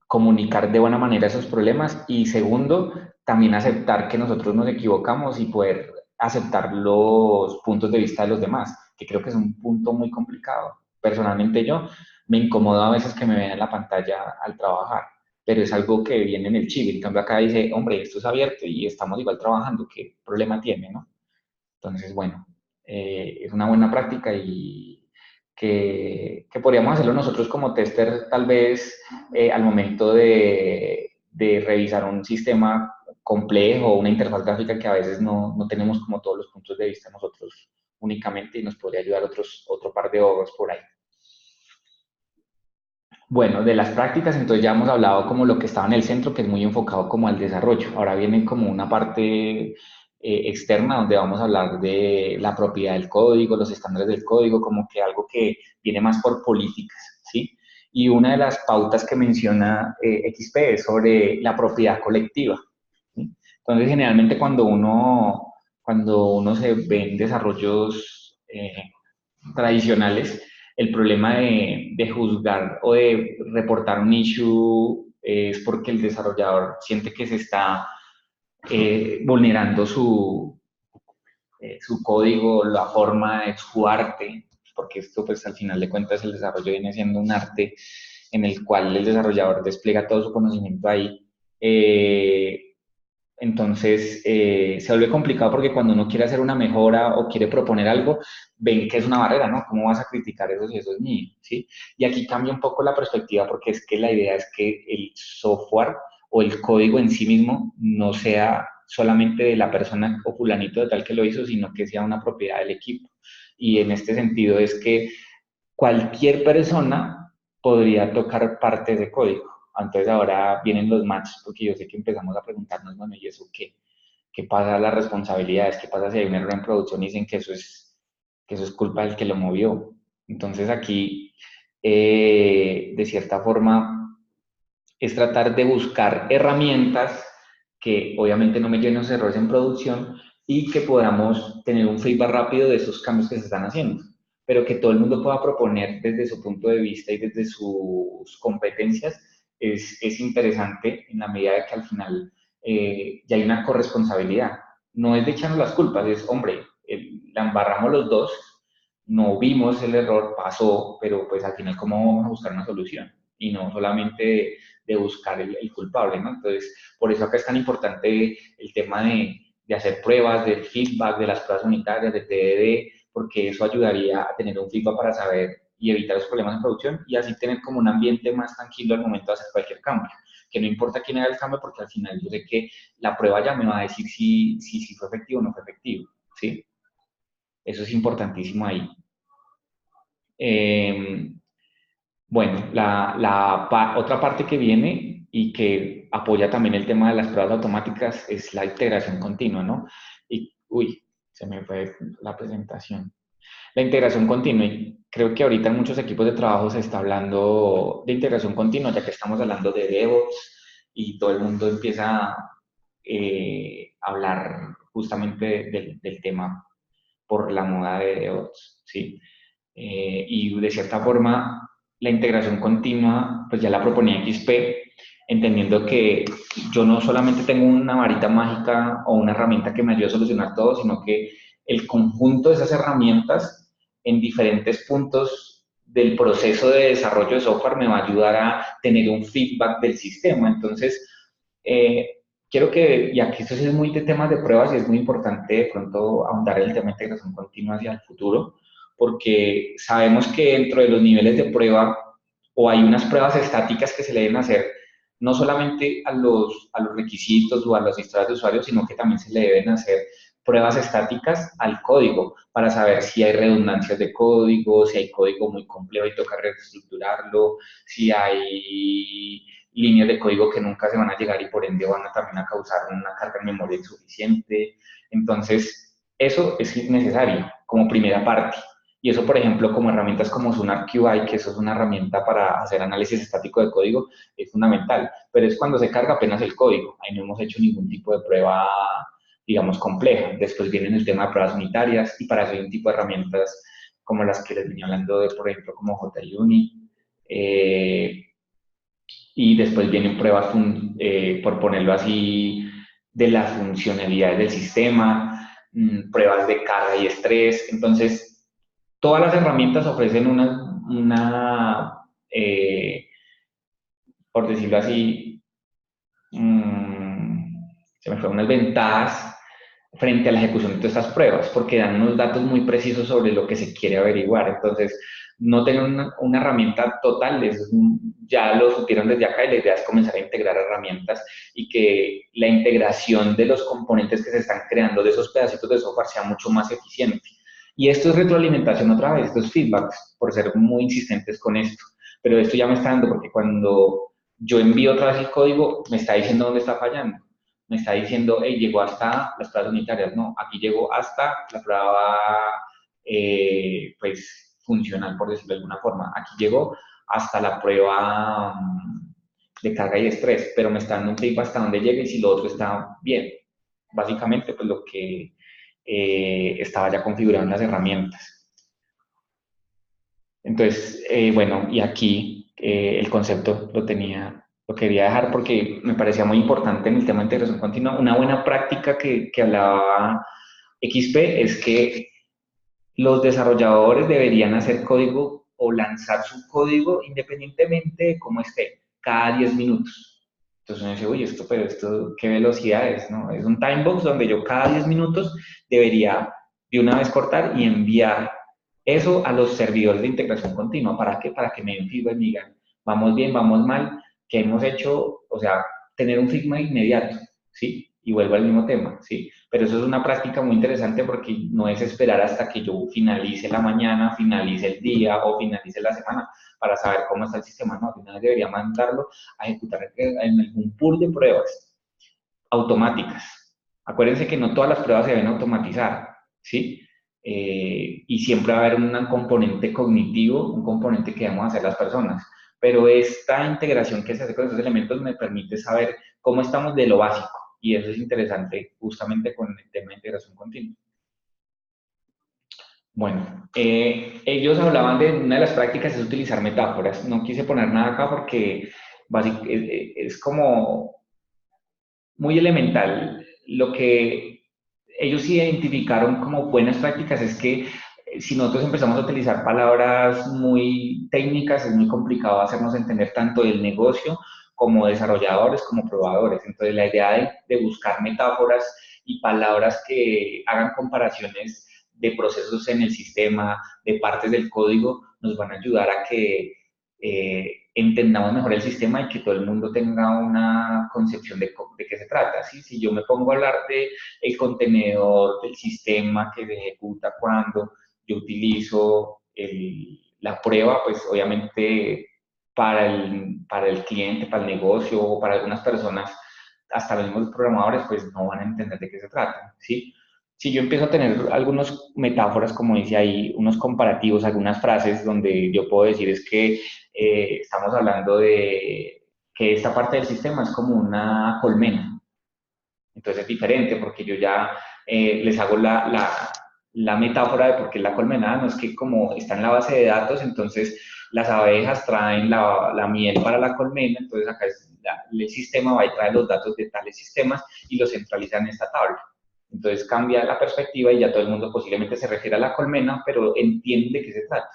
A: comunicar de buena manera esos problemas y segundo, también aceptar que nosotros nos equivocamos y poder aceptar los puntos de vista de los demás, que creo que es un punto muy complicado. Personalmente yo me incomodo a veces que me vean en la pantalla al trabajar, pero es algo que viene en el chip. En cambio acá dice, hombre, esto es abierto y estamos igual trabajando, ¿qué problema tiene, no? Entonces, bueno, es una buena práctica y que podríamos hacerlo nosotros como tester tal vez al momento de revisar un sistema complejo o una interfaz gráfica que a veces no tenemos como todos los puntos de vista nosotros únicamente y nos podría ayudar otro par de ojos por ahí. Bueno, de las prácticas, entonces ya hemos hablado como lo que estaba en el centro, que es muy enfocado como al desarrollo. Ahora viene como una parte externa donde vamos a hablar de la propiedad del código, los estándares del código, como que algo que viene más por políticas, ¿sí? Y una de las pautas que menciona XP es sobre la propiedad colectiva, ¿sí? Entonces, generalmente cuando uno se ve en desarrollos tradicionales, el problema de juzgar o de reportar un issue es porque el desarrollador siente que se está vulnerando su código, la forma de su arte, porque esto pues al final de cuentas el desarrollo viene siendo un arte en el cual el desarrollador despliega todo su conocimiento ahí. Entonces se vuelve complicado porque cuando uno quiere hacer una mejora o quiere proponer algo, ven que es una barrera, ¿no? ¿Cómo vas a criticar eso si eso es mío? ¿Sí? Y aquí cambia un poco la perspectiva porque es que la idea es que el software o el código en sí mismo no sea solamente de la persona o fulanito de tal que lo hizo, sino que sea una propiedad del equipo. Y en este sentido es que cualquier persona podría tocar partes de código. Entonces ahora vienen los matches, porque yo sé que empezamos a preguntarnos, bueno, ¿y eso qué? ¿Qué pasa las responsabilidades? ¿Qué pasa si hay un error en producción y dicen que eso es culpa del que lo movió? Entonces aquí, de cierta forma, es tratar de buscar herramientas que obviamente no me llenen los errores en producción y que podamos tener un feedback rápido de esos cambios que se están haciendo, pero que todo el mundo pueda proponer desde su punto de vista y desde sus competencias es interesante en la medida de que al final ya hay una corresponsabilidad. No es de echarnos las culpas, es, hombre, la embarramos los dos, no vimos el error, pasó, pero pues al final, ¿cómo vamos a buscar una solución? Y no solamente de buscar el culpable, ¿no? Entonces, por eso acá es tan importante el tema de hacer pruebas, del feedback, de las pruebas unitarias, de TDD, porque eso ayudaría a tener un feedback para saber y evitar los problemas en producción y así tener como un ambiente más tranquilo al momento de hacer cualquier cambio. Que no importa quién haga el cambio, porque al final yo sé que la prueba ya me va a decir si fue efectivo o no fue efectivo, ¿sí? Eso es importantísimo ahí. Eh, bueno, otra parte que viene y que apoya también el tema de las pruebas automáticas es la integración continua, ¿no? Y, uy, se me fue la presentación. La integración continua, y creo que ahorita en muchos equipos de trabajo se está hablando de integración continua, ya que estamos hablando de DevOps y todo el mundo empieza a hablar justamente del tema por la moda de DevOps, ¿sí? Y de cierta forma la integración continua, pues ya la proponía XP, entendiendo que yo no solamente tengo una varita mágica o una herramienta que me ayude a solucionar todo, sino que el conjunto de esas herramientas en diferentes puntos del proceso de desarrollo de software me va a ayudar a tener un feedback del sistema. Entonces, quiero que, ya que esto sí es muy de temas de pruebas y es muy importante de pronto ahondar en el tema de integración continua hacia el futuro, porque sabemos que dentro de los niveles de prueba o hay unas pruebas estáticas que se le deben hacer no solamente a los requisitos o a las historias de usuario, sino que también se le deben hacer pruebas estáticas al código para saber si hay redundancias de código, si hay código muy complejo y toca reestructurarlo, si hay líneas de código que nunca se van a llegar y por ende van a también a causar una carga en memoria insuficiente. Entonces, eso es necesario como primera parte. Y eso, por ejemplo, como herramientas como SonarQI, que eso es una herramienta para hacer análisis estático de código, es fundamental. Pero es cuando se carga apenas el código. Ahí no hemos hecho ningún tipo de prueba, digamos, compleja. Después viene el tema de pruebas unitarias y para eso hay un tipo de herramientas como las que les venía hablando de, por ejemplo, como JUnit. Y después vienen pruebas, por ponerlo así, de las funcionalidades del sistema, pruebas de carga y estrés. Entonces, todas las herramientas ofrecen por decirlo así, se me fue, unas ventajas frente a la ejecución de todas estas pruebas, porque dan unos datos muy precisos sobre lo que se quiere averiguar. Entonces, no tener una herramienta total, ya lo supieron desde acá y la idea es comenzar a integrar herramientas y que la integración de los componentes que se están creando de esos pedacitos de software sea mucho más eficiente. Y esto es retroalimentación otra vez, esto es feedback, por ser muy insistentes con esto. Pero esto ya me está dando porque cuando yo envío otra vez el código, me está diciendo dónde está fallando. Me está diciendo, hey, llegó hasta las pruebas unitarias. No, aquí llegó hasta la prueba, pues, funcional, por decirlo de alguna forma. Aquí llegó hasta la prueba de carga y estrés, pero me está dando un feedback hasta dónde llega y si lo otro está bien. Básicamente, pues, lo que estaba ya configurado en las herramientas. Entonces, bueno, y aquí el concepto lo quería dejar porque me parecía muy importante en el tema de integración continua. Una buena práctica que hablaba XP es que los desarrolladores deberían hacer código o lanzar su código independientemente de cómo esté, cada 10 minutos. Entonces uno dice, oye, pero esto, ¿qué velocidad es? ¿No? Es un time box donde yo cada 10 minutos debería de una vez cortar y enviar eso a los servidores de integración continua. ¿Para qué? Para que me den feedback y me digan, vamos bien, vamos mal, ¿qué hemos hecho? O sea, tener un feedback inmediato, ¿sí? Y vuelvo al mismo tema, ¿sí? Pero eso es una práctica muy interesante porque no es esperar hasta que yo finalice la mañana, finalice el día o finalice la semana para saber cómo está el sistema. No, al final debería mandarlo a ejecutar en algún pool de pruebas automáticas. Acuérdense que no todas las pruebas se deben automatizar, ¿sí? Y siempre va a haber un componente cognitivo, un componente que debemos hacer las personas. Pero esta integración que se hace con esos elementos me permite saber cómo estamos de lo básico. Y eso es interesante justamente con el tema de integración continua. Bueno, ellos hablaban de una de las prácticas es utilizar metáforas. No quise poner nada acá porque es como muy elemental. Lo que ellos identificaron como buenas prácticas es que si nosotros empezamos a utilizar palabras muy técnicas, es muy complicado hacernos entender tanto del negocio como desarrolladores, como probadores. Entonces, la idea de buscar metáforas y palabras que hagan comparaciones de procesos en el sistema, de partes del código, nos van a ayudar a que entendamos mejor el sistema y que todo el mundo tenga una concepción de qué se trata. ¿Sí? Si yo me pongo a hablar de el contenedor, del sistema que se ejecuta cuando yo utilizo la prueba, pues obviamente para el cliente, para el negocio o para algunas personas, hasta los mismos programadores, pues no van a entender de qué se trata. ¿Sí? Si yo empiezo a tener algunas metáforas, como dice ahí, unos comparativos, algunas frases donde yo puedo decir es que estamos hablando de que esta parte del sistema es como una colmena. Entonces es diferente porque yo ya les hago la metáfora de por qué la colmena, no es que como está en la base de datos, entonces las abejas traen la miel para la colmena, entonces acá el sistema va y trae los datos de tales sistemas y los centraliza en esta tabla. Entonces cambia la perspectiva y ya todo el mundo posiblemente se refiere a la colmena, pero entiende de qué se trata.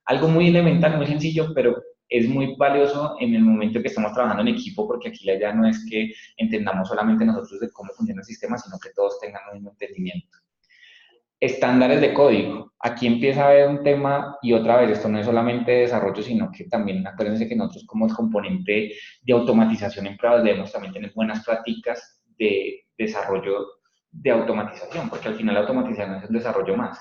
A: Algo muy elemental, muy sencillo, pero es muy valioso en el momento que estamos trabajando en equipo, porque aquí la idea no es que entendamos solamente nosotros de cómo funciona el sistema, sino que todos tengan el mismo entendimiento. Estándares de código. Aquí empieza a haber un tema, y otra vez, esto no es solamente de desarrollo, sino que también acuérdense que nosotros como el componente de automatización en pruebas debemos también tener buenas prácticas de desarrollo de automatización, porque al final la automatización es un desarrollo más.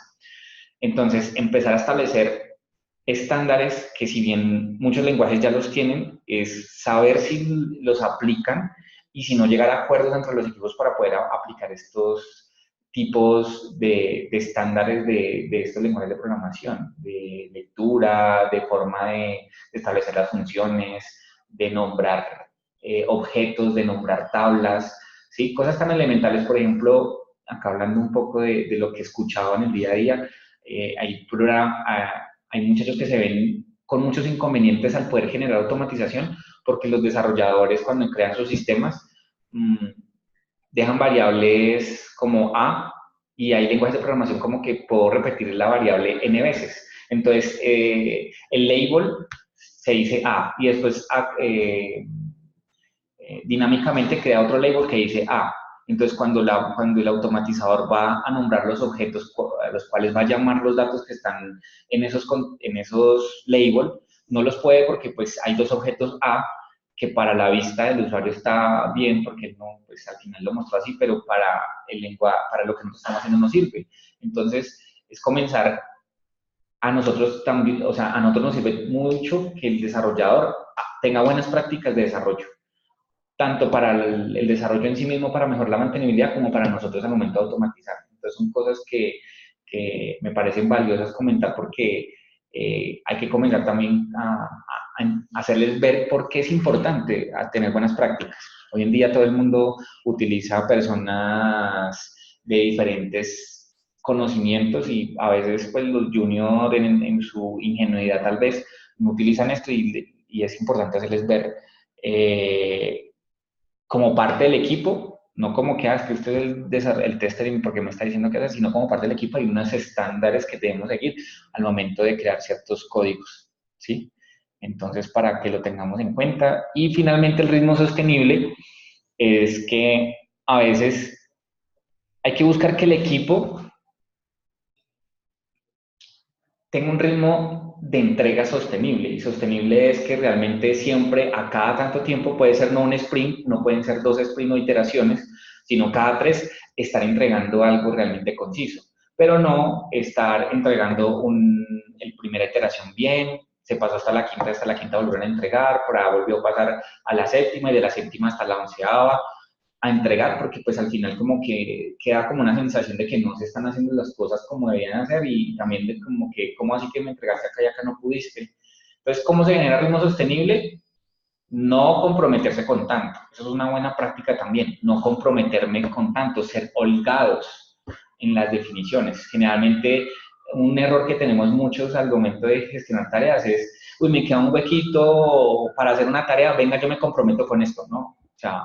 A: Entonces, empezar a establecer estándares que si bien muchos lenguajes ya los tienen, es saber si los aplican y si no llegar a acuerdos entre los equipos para poder aplicar estos tipos estándares de estos lenguajes de programación, de lectura, de forma de establecer las funciones, de nombrar objetos, de nombrar tablas, ¿sí? Cosas tan elementales, por ejemplo, acá hablando un poco de lo que escuchaba en el día a día, hay muchachos que se ven con muchos inconvenientes al poder generar automatización porque los desarrolladores cuando crean sus sistemas dejan variables como A y hay lenguajes de programación como que puedo repetir la variable n veces. Entonces, el label se dice A y después dinámicamente crea otro label que dice A. Entonces, cuando el automatizador va a nombrar los objetos a los cuales va a llamar los datos que están en esos labels, no los puede porque pues hay dos objetos A que para la vista del usuario está bien porque no, pues al final lo mostró así, pero para el lenguaje, para lo que nosotros estamos haciendo no sirve. Entonces, es comenzar a nosotros también, o sea, a nosotros nos sirve mucho que el desarrollador tenga buenas prácticas de desarrollo tanto para el desarrollo en sí mismo, para mejorar la mantenibilidad, como para nosotros al momento de automatizar. Entonces son cosas que me parecen valiosas comentar porque hay que comenzar también a hacerles ver por qué es importante tener buenas prácticas. Hoy en día todo el mundo utiliza personas de diferentes conocimientos y a veces pues los juniors en su ingenuidad tal vez no utilizan esto y es importante hacerles ver como parte del equipo, no como que, es que usted es el tester y porque me está diciendo que hacer, sino como parte del equipo hay unos estándares que debemos seguir al momento de crear ciertos códigos, ¿sí? Entonces, para que lo tengamos en cuenta. Y finalmente, el ritmo sostenible es que a veces hay que buscar que el equipo tenga un ritmo de entrega sostenible. Y sostenible es que realmente siempre, a cada tanto tiempo, puede ser no un sprint, no pueden ser 2 sprints o iteraciones, sino cada 3 estar entregando algo realmente conciso. Pero no estar entregando el primera iteración bien, se pasó hasta la quinta volvieron a entregar, por ahí volvió a pasar a la séptima y de la séptima hasta la 11ª a entregar, porque pues al final como que queda como una sensación de que no se están haciendo las cosas como debían hacer y también de como que, ¿cómo así que me entregaste acá y acá no pudiste? Entonces, ¿cómo se genera ritmo sostenible? No comprometerse con tanto. Eso es una buena práctica también, no comprometerme con tanto, ser holgados en las definiciones. Generalmente, un error que tenemos muchos al momento de gestionar tareas es, uy, me queda un huequito para hacer una tarea, venga, yo me comprometo con esto, ¿no? O sea,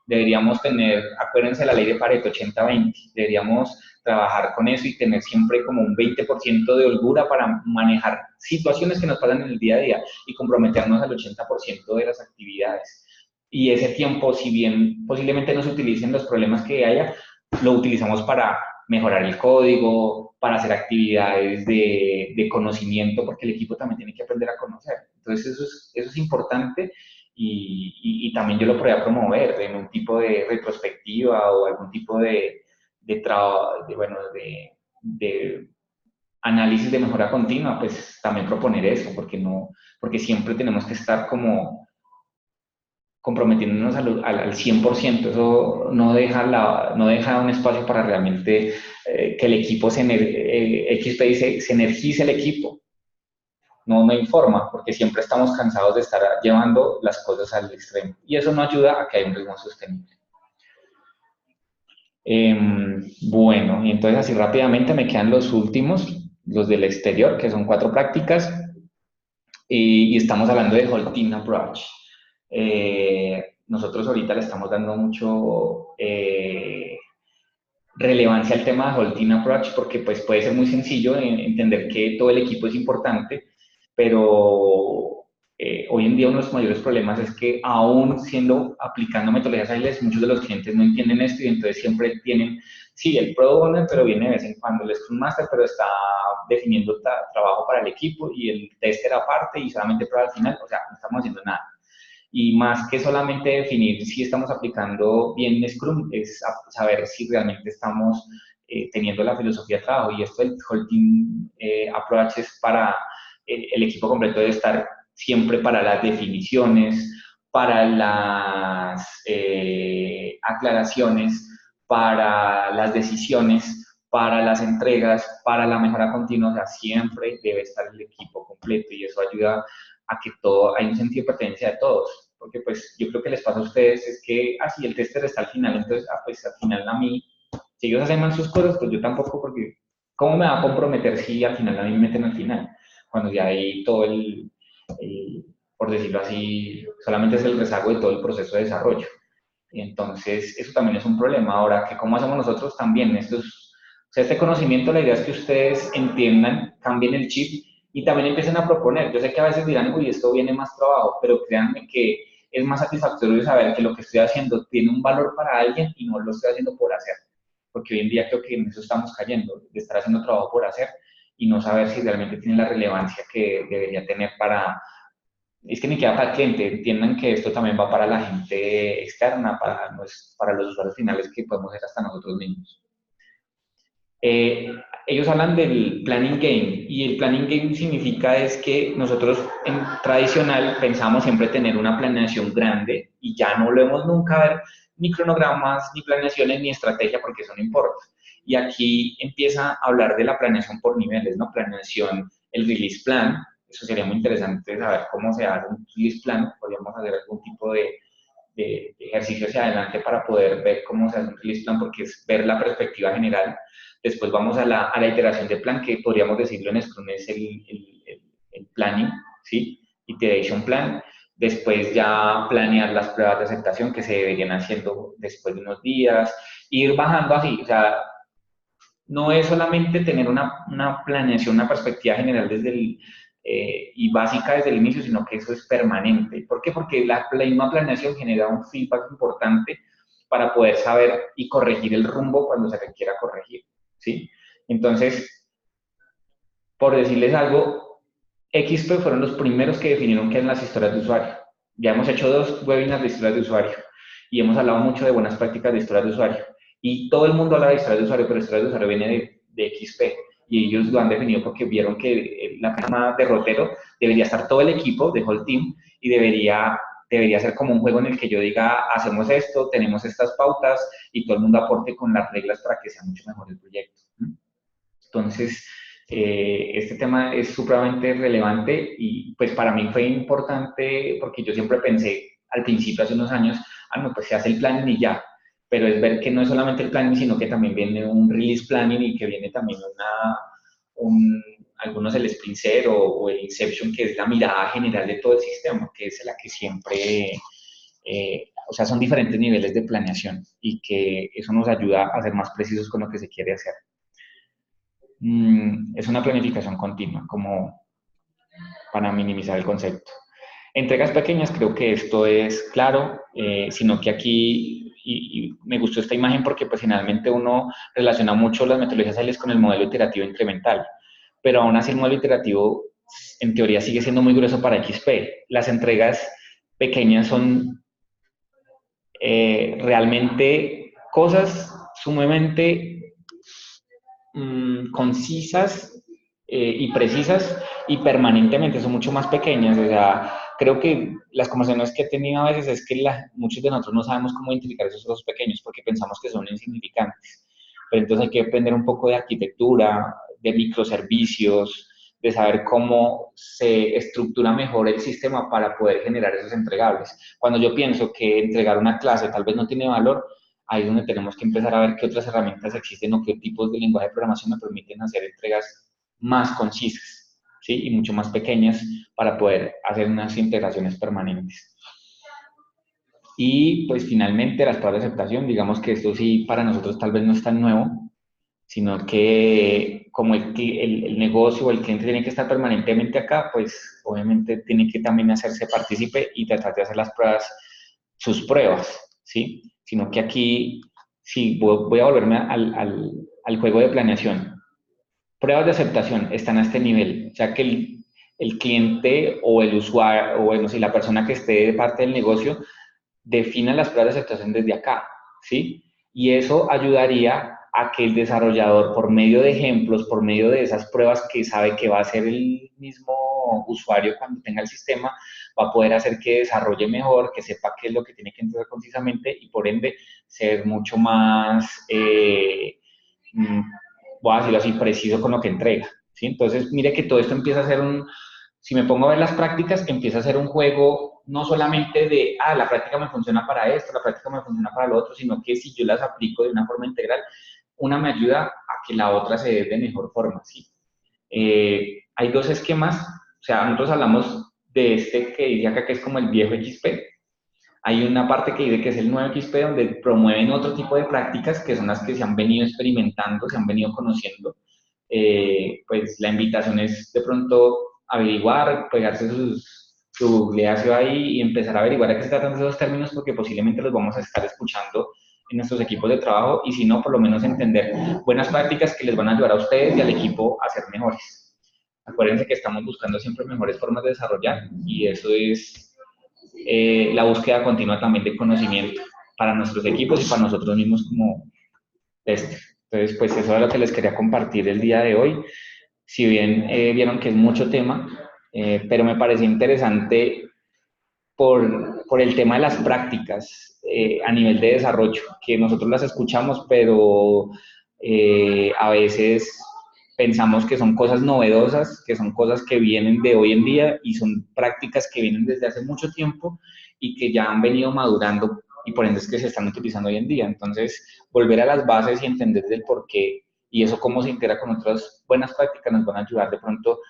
A: deberíamos tener, acuérdense la ley de Pareto 80-20, deberíamos trabajar con eso y tener siempre como un 20% de holgura para manejar situaciones que nos pasan en el día a día y comprometernos al 80% de las actividades. Y ese tiempo, si bien posiblemente no se utilicen los problemas que haya, lo utilizamos para mejorar el código, para hacer actividades de conocimiento, porque el equipo también tiene que aprender a conocer. Entonces, eso es importante y también yo lo podría promover en un tipo de retrospectiva o algún tipo bueno, de análisis de mejora continua, pues también proponer eso, porque siempre tenemos que estar como comprometiéndonos al 100%, eso no deja un espacio para realmente que el equipo XP dice, se energice el equipo, no me informa, porque siempre estamos cansados de estar llevando las cosas al extremo. Y eso no ayuda a que haya un ritmo sostenible. Bueno, y entonces así rápidamente me quedan los últimos, los del exterior, que son 4 prácticas, y estamos hablando de Whole Team Approach. Nosotros ahorita le estamos dando mucho relevancia al tema de Whole Team Approach porque pues puede ser muy sencillo entender que todo el equipo es importante, pero hoy en día uno de los mayores problemas es que aún aplicando metodologías ágiles, muchos de los clientes no entienden esto y entonces siempre tienen, sí, el Product Owner, pero viene de vez en cuando el Scrum Master, pero está definiendo trabajo para el equipo y el tester aparte y solamente prueba al final, o sea, no estamos haciendo nada. Y más que solamente definir si estamos aplicando bien Scrum, es saber si realmente estamos teniendo la filosofía de trabajo. Y esto del Whole Team Approach es para el equipo completo debe estar siempre para las definiciones, para las aclaraciones, para las decisiones, para las entregas, para la mejora continua, o sea, siempre debe estar el equipo completo y eso ayuda a que hay un sentido de pertenencia de todos, porque pues yo creo que les pasa a ustedes es que, si el tester está al final, entonces, pues al final a mí, si ellos hacen mal sus cosas, pues yo tampoco, porque ¿cómo me va a comprometer si al final a mí me meten al final? Cuando ya hay todo por decirlo así, solamente es el rezago de todo el proceso de desarrollo. Y entonces, eso también es un problema. Ahora, que ¿cómo hacemos nosotros también? O sea, este conocimiento, la idea es que ustedes entiendan, cambien el chip y también empiecen a proponer. Yo sé que a veces dirán, uy, esto viene más trabajo, pero créanme que es más satisfactorio saber que lo que estoy haciendo tiene un valor para alguien y no lo estoy haciendo por hacer. Porque hoy en día creo que en eso estamos cayendo, de estar haciendo trabajo por hacer y no saber si realmente tiene la relevancia que debería tener es que ni queda para el cliente, entiendan que esto también va para la gente externa, para los usuarios finales que podemos ser hasta nosotros mismos. Ellos hablan del planning game y el planning game significa es que nosotros en tradicional pensamos siempre tener una planeación grande y ya no volvemos nunca a ver ni cronogramas, ni planeaciones, ni estrategia porque eso no importa. Y aquí empieza a hablar de la planeación por niveles, ¿no? Planeación, el release plan, eso sería muy interesante saber cómo se hace un release plan, podríamos hacer algún tipo de ejercicio hacia adelante para poder ver cómo se hace un release plan, porque es ver la perspectiva general. Después vamos a la iteración de plan, que podríamos decirlo en Scrum es el planning, ¿sí? Iteration plan. Después ya planear las pruebas de aceptación que se deberían haciendo después de unos días, ir bajando así, o sea, no es solamente tener una planeación, una perspectiva general y básica desde el inicio, sino que eso es permanente. ¿Por qué? Porque la misma planeación genera un feedback importante para poder saber y corregir el rumbo cuando se requiera corregir, ¿sí? Entonces, por decirles algo, XP fueron los primeros que definieron qué eran las historias de usuario. Ya hemos hecho 2 webinars de historias de usuario y hemos hablado mucho de buenas prácticas de historias de usuario. Y todo el mundo habla de historias de usuario, pero historias de usuario viene de XP. Y ellos lo han definido porque vieron que la persona derrotero debería estar todo el equipo, de whole team, y debería ser como un juego en el que yo diga, hacemos esto, tenemos estas pautas, y todo el mundo aporte con las reglas para que sea mucho mejor el proyecto. Entonces, este tema es supremamente relevante y pues para mí fue importante porque yo siempre pensé al principio, hace unos años, no, pues se hace el planning y ya, pero es ver que no es solamente el planning, sino que también viene un release planning y que viene también algunos el sprint zero o el inception, que es la mirada general de todo el sistema, que es la que siempre, o sea, son diferentes niveles de planeación y que eso nos ayuda a ser más precisos con lo que se quiere hacer. Es una planificación continua, como para minimizar el concepto. Entregas pequeñas, creo que esto es claro, sino que aquí, y me gustó esta imagen porque pues finalmente uno relaciona mucho las metodologías ágiles con el modelo iterativo incremental, pero aún así el modelo iterativo en teoría sigue siendo muy grueso para XP. Las entregas pequeñas son realmente cosas sumamente concisas y precisas y permanentemente, son mucho más pequeñas. O sea, creo que las conversaciones que he tenido a veces es que muchos de nosotros no sabemos cómo identificar esos trozos pequeños porque pensamos que son insignificantes. Pero entonces hay que aprender un poco de arquitectura, de microservicios, de saber cómo se estructura mejor el sistema para poder generar esos entregables. Cuando yo pienso que entregar una clase tal vez no tiene valor, ahí es donde tenemos que empezar a ver qué otras herramientas existen o qué tipos de lenguaje de programación me permiten hacer entregas más concisas, ¿sí? Y mucho más pequeñas para poder hacer unas integraciones permanentes. Y pues finalmente las pruebas de aceptación, digamos que esto sí para nosotros tal vez no es tan nuevo, sino que como el negocio o el cliente tiene que estar permanentemente acá, pues obviamente tiene que también hacerse partícipe y tratar de hacer las pruebas, sus pruebas, ¿sí? Sino que aquí, sí, voy a volverme al juego de planeación. Pruebas de aceptación están a este nivel, o sea que el cliente o el usuario, o bueno, si la persona que esté de parte del negocio, defina las pruebas de aceptación desde acá, ¿sí? Y eso ayudaría a que el desarrollador, por medio de ejemplos, por medio de esas pruebas que sabe que va a hacer el mismo usuario cuando tenga el sistema, va a poder hacer que desarrolle mejor, que sepa qué es lo que tiene que entregar concisamente y por ende ser mucho más, voy a decirlo así, preciso con lo que entrega, ¿sí? Entonces, mire que todo esto empieza a ser si me pongo a ver las prácticas, empieza a ser un juego no solamente de, la práctica me funciona para esto, la práctica me funciona para lo otro, sino que si yo las aplico de una forma integral, una me ayuda a que la otra se dé de mejor forma, ¿sí? Hay 2 esquemas, o sea, nosotros hablamos de este que dice acá que es como el viejo XP. Hay una parte que dice que es el nuevo XP, donde promueven otro tipo de prácticas que son las que se han venido experimentando, se han venido conociendo. Pues la invitación es de pronto averiguar, pegarse su googleazo ahí y empezar a averiguar a qué se tratan esos términos porque posiblemente los vamos a estar escuchando en nuestros equipos de trabajo y si no, por lo menos entender buenas prácticas que les van a ayudar a ustedes y al equipo a ser mejores. Acuérdense que estamos buscando siempre mejores formas de desarrollar y eso es la búsqueda continua también de conocimiento para nuestros equipos y para nosotros mismos como tester. Entonces, pues eso es lo que les quería compartir el día de hoy. Si bien vieron que es mucho tema, pero me pareció interesante por el tema de las prácticas a nivel de desarrollo, que nosotros las escuchamos, pero a veces pensamos que son cosas novedosas, que son cosas que vienen de hoy en día y son prácticas que vienen desde hace mucho tiempo y que ya han venido madurando y por ende es que se están utilizando hoy en día. Entonces, volver a las bases y entender del por qué y eso cómo se integra con otras buenas prácticas nos van a ayudar de pronto.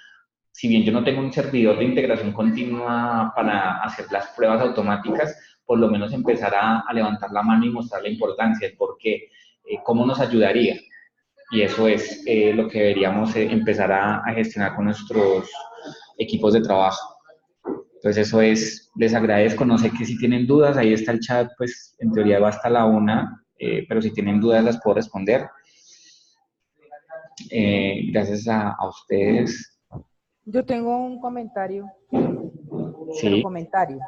A: Si bien yo no tengo un servidor de integración continua para hacer las pruebas automáticas, por lo menos empezar a levantar la mano y mostrar la importancia, el por qué, cómo nos ayudaría. Y eso es lo que deberíamos empezar a gestionar con nuestros equipos de trabajo. Entonces eso es, les agradezco, no sé que si tienen dudas, ahí está el chat, pues en teoría va hasta la 1, pero si tienen dudas las puedo responder. Gracias a ustedes.
B: Yo tengo un comentario, pero
A: Sí.
B: comentario.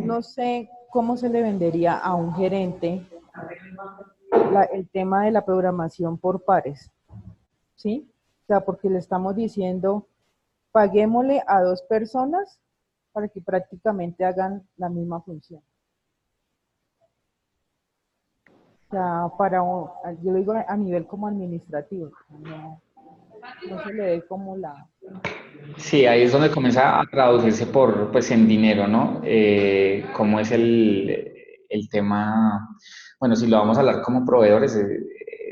B: No sé cómo se le vendería a un gerente el tema de la programación por pares, ¿sí? O sea, porque le estamos diciendo, paguémosle a 2 personas para que prácticamente hagan la misma función. O sea, yo lo digo a nivel como administrativo, no se le dé como la...
A: Sí, ahí es donde comienza a traducirse pues en dinero, ¿no? Cómo es el tema, bueno, si lo vamos a hablar como proveedores,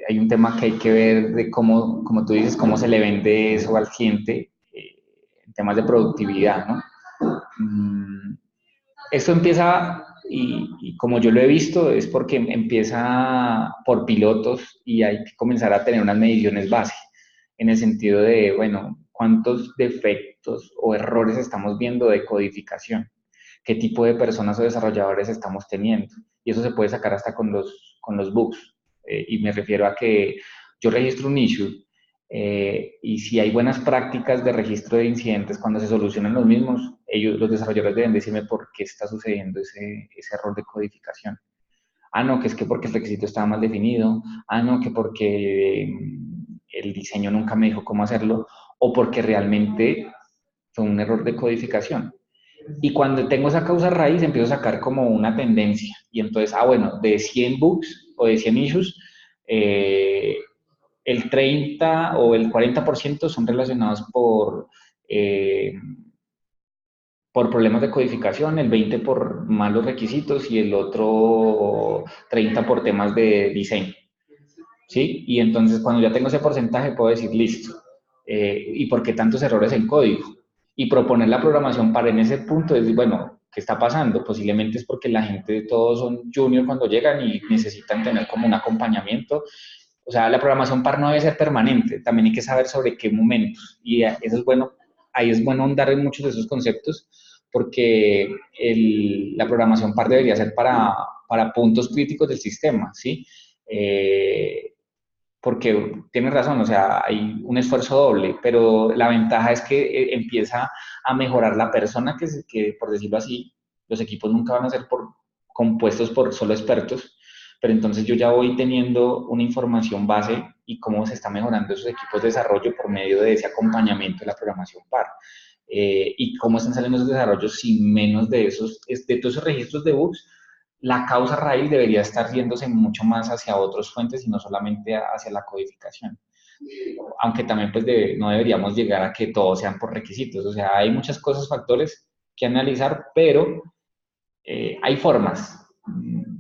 A: hay un tema que hay que ver de cómo, como tú dices, cómo se le vende eso al cliente, en temas de productividad, ¿no? Esto empieza, y como yo lo he visto, es porque empieza por pilotos y hay que comenzar a tener unas mediciones base, en el sentido de, bueno, cuántos defectos o errores estamos viendo de codificación, qué tipo de personas o desarrolladores estamos teniendo. Y eso se puede sacar hasta con los bugs. Y me refiero a que yo registro un issue y si hay buenas prácticas de registro de incidentes cuando se solucionan los mismos, ellos, los desarrolladores deben decirme por qué está sucediendo ese error de codificación. Ah, no, que es que porque el requisito estaba mal definido. Ah, no, que porque el diseño nunca me dijo cómo hacerlo o porque realmente fue un error de codificación. Y cuando tengo esa causa raíz, empiezo a sacar como una tendencia. Y entonces, bueno, de 100 bugs o de 100 issues, el 30 o el 40% son relacionados por problemas de codificación, el 20 por malos requisitos y el otro 30 por temas de diseño. ¿Sí? Y entonces cuando ya tengo ese porcentaje puedo decir, listo. ¿Y por qué tantos errores en código? Y proponer la programación para en ese punto decir, bueno, ¿qué está pasando? Posiblemente es porque la gente, todos son junior cuando llegan y necesitan tener como un acompañamiento. O sea, la programación par no debe ser permanente, también hay que saber sobre qué momentos. Y eso es bueno, ahí es bueno ahondar en muchos de esos conceptos, porque la programación par debería ser para puntos críticos del sistema, ¿sí? Porque tienes razón, o sea, hay un esfuerzo doble, pero la ventaja es que empieza a mejorar la persona que, por decirlo así, los equipos nunca van a ser compuestos por solo expertos, pero entonces yo ya voy teniendo una información base y cómo se está mejorando esos equipos de desarrollo por medio de ese acompañamiento de la programación par. Y cómo están saliendo esos desarrollos sin menos de todos esos registros de bugs, la causa raíz debería estar yéndose mucho más hacia otras fuentes y no solamente hacia la codificación. Aunque también pues no deberíamos llegar a que todos sean por requisitos. O sea, hay muchas cosas, factores que analizar, pero hay formas.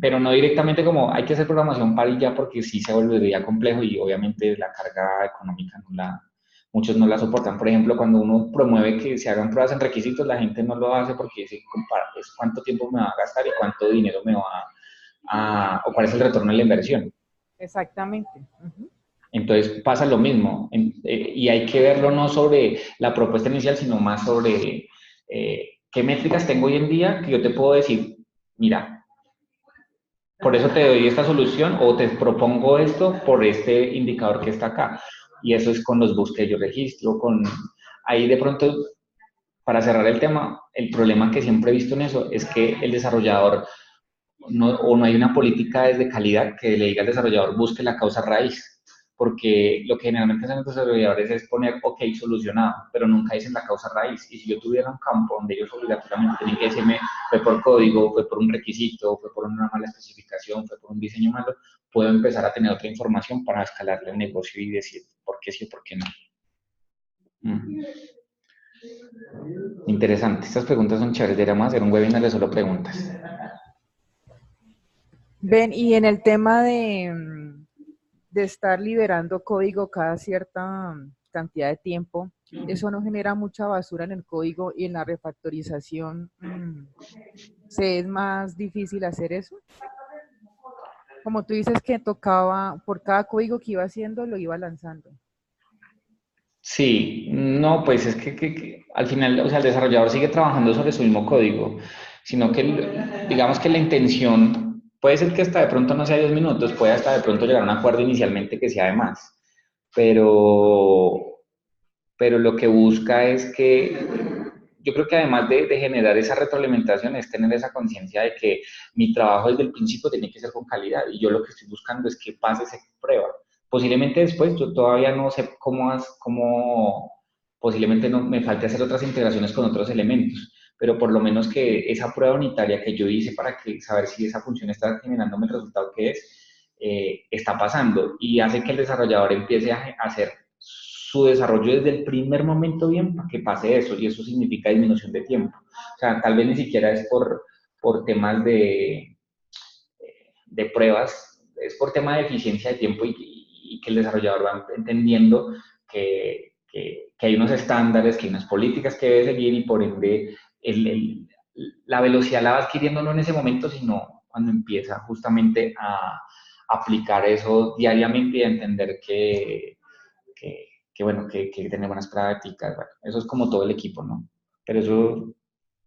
A: Pero no directamente como hay que hacer programación para y ya porque sí se volvería complejo y obviamente la carga económica muchos no la soportan. Por ejemplo, cuando uno promueve que se hagan pruebas en requisitos, la gente no lo hace porque dice, es cuánto tiempo me va a gastar y cuánto dinero me va o cuál es el retorno de la inversión.
B: Exactamente. Uh-huh.
A: Entonces pasa lo mismo y hay que verlo no sobre la propuesta inicial, sino más sobre qué métricas tengo hoy en día que yo te puedo decir, mira, por eso te doy esta solución o te propongo esto por este indicador que está acá. Y eso es con los bugs que yo registro, ahí de pronto, para cerrar el tema, el problema que siempre he visto en eso es que el desarrollador no hay una política desde calidad que le diga al desarrollador busque la causa raíz. porque lo que generalmente hacen los desarrolladores es poner, ok, solucionado, pero nunca dicen la causa raíz. Y si yo tuviera un campo donde ellos obligatoriamente tienen que decirme, fue por código, fue por un requisito, fue por una mala especificación, fue por un diseño malo, puedo empezar a tener otra información para escalarle el negocio y decir por qué sí o por qué no. Interesante. Estas preguntas son chéveres. Deberíamos hacer un webinar de solo preguntas.
B: Ven, y en el tema de estar liberando código cada cierta cantidad de tiempo, eso no genera mucha basura en el código y en la refactorización, ¿se es más difícil hacer eso? Como tú dices que tocaba, por cada código que iba haciendo, lo iba lanzando.
A: Sí, no, pues es que al final, o sea, el desarrollador sigue trabajando sobre su mismo código, sino que digamos que la intención puede ser que hasta de pronto no sea 10 minutos, puede hasta de pronto llegar a un acuerdo inicialmente que sea de más, pero, pero lo que busca es que yo creo que además de generar esa retroalimentación es tener esa conciencia de que mi trabajo desde el principio tiene que ser con calidad y yo lo que estoy buscando es que pase esa prueba. Posiblemente después yo todavía no sé cómo posiblemente no me falte hacer otras integraciones con otros elementos, pero por lo menos que esa prueba unitaria que yo hice para que saber si esa función está generándome el resultado que es, está pasando y hace que el desarrollador empiece a hacer su desarrollo desde el primer momento bien para que pase eso, y eso significa disminución de tiempo. O sea, tal vez ni siquiera es por temas de pruebas, es por tema de eficiencia de tiempo y que el desarrollador va entendiendo que hay unos estándares, que hay unas políticas que debe seguir y por ende la velocidad la va adquiriendo no en ese momento, sino cuando empieza justamente a aplicar eso diariamente y a entender que bueno, que tener buenas prácticas, bueno, eso es como todo el equipo, ¿no? Pero eso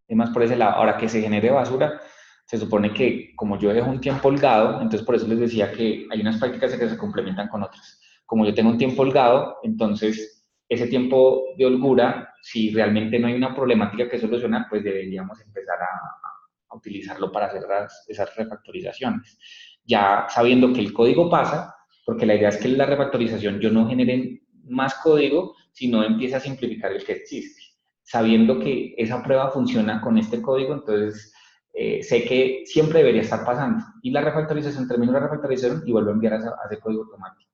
A: es más por ese lado. Ahora que se genere basura, se supone que como yo dejo un tiempo holgado, entonces por eso les decía que hay unas prácticas que se complementan con otras. Como yo tengo un tiempo holgado, entonces ese tiempo de holgura, si realmente no hay una problemática que solucionar, pues deberíamos empezar a utilizarlo para hacer esas refactorizaciones. Ya sabiendo que el código pasa, porque la idea es que la refactorización yo no genere más código, sino empiece a simplificar el que existe. Sabiendo que esa prueba funciona con este código, entonces sé que siempre debería estar pasando. Y la refactorización, termino la refactorización y vuelvo a enviar a ese código automático.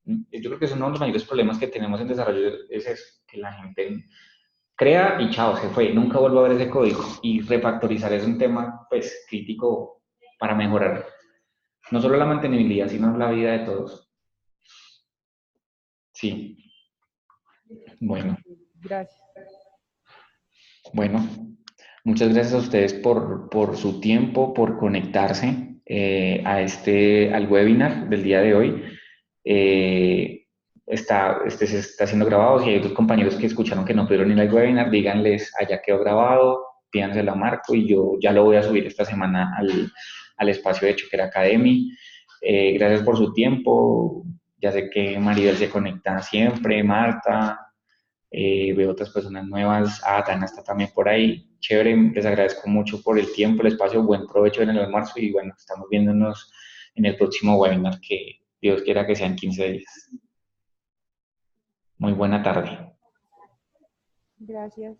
A: Yo creo que es uno de los mayores problemas que tenemos en desarrollo, es eso, que la gente crea y chao, se fue, nunca vuelvo a ver ese código. Y refactorizar es un tema, pues, crítico para mejorar no solo la mantenibilidad, sino la vida de todos. Sí, bueno,
B: Gracias.
A: bueno. Muchas gracias a ustedes por su tiempo, por conectarse al webinar del día de hoy. Este se está siendo grabado. Si hay otros compañeros que escucharon que no pudieron ir al webinar, díganles, allá quedó grabado, pídanselo a Marco y yo ya lo voy a subir esta semana al espacio de Choker Academy. Gracias por su tiempo. Ya sé que Maribel se conecta siempre, Marta, veo otras personas nuevas, Dana está también por ahí, chévere, les agradezco mucho por el tiempo, el espacio, buen provecho en el almuerzo y bueno, estamos viéndonos en el próximo webinar que Dios quiera que sean 15 días. Muy buena tarde.
B: Gracias.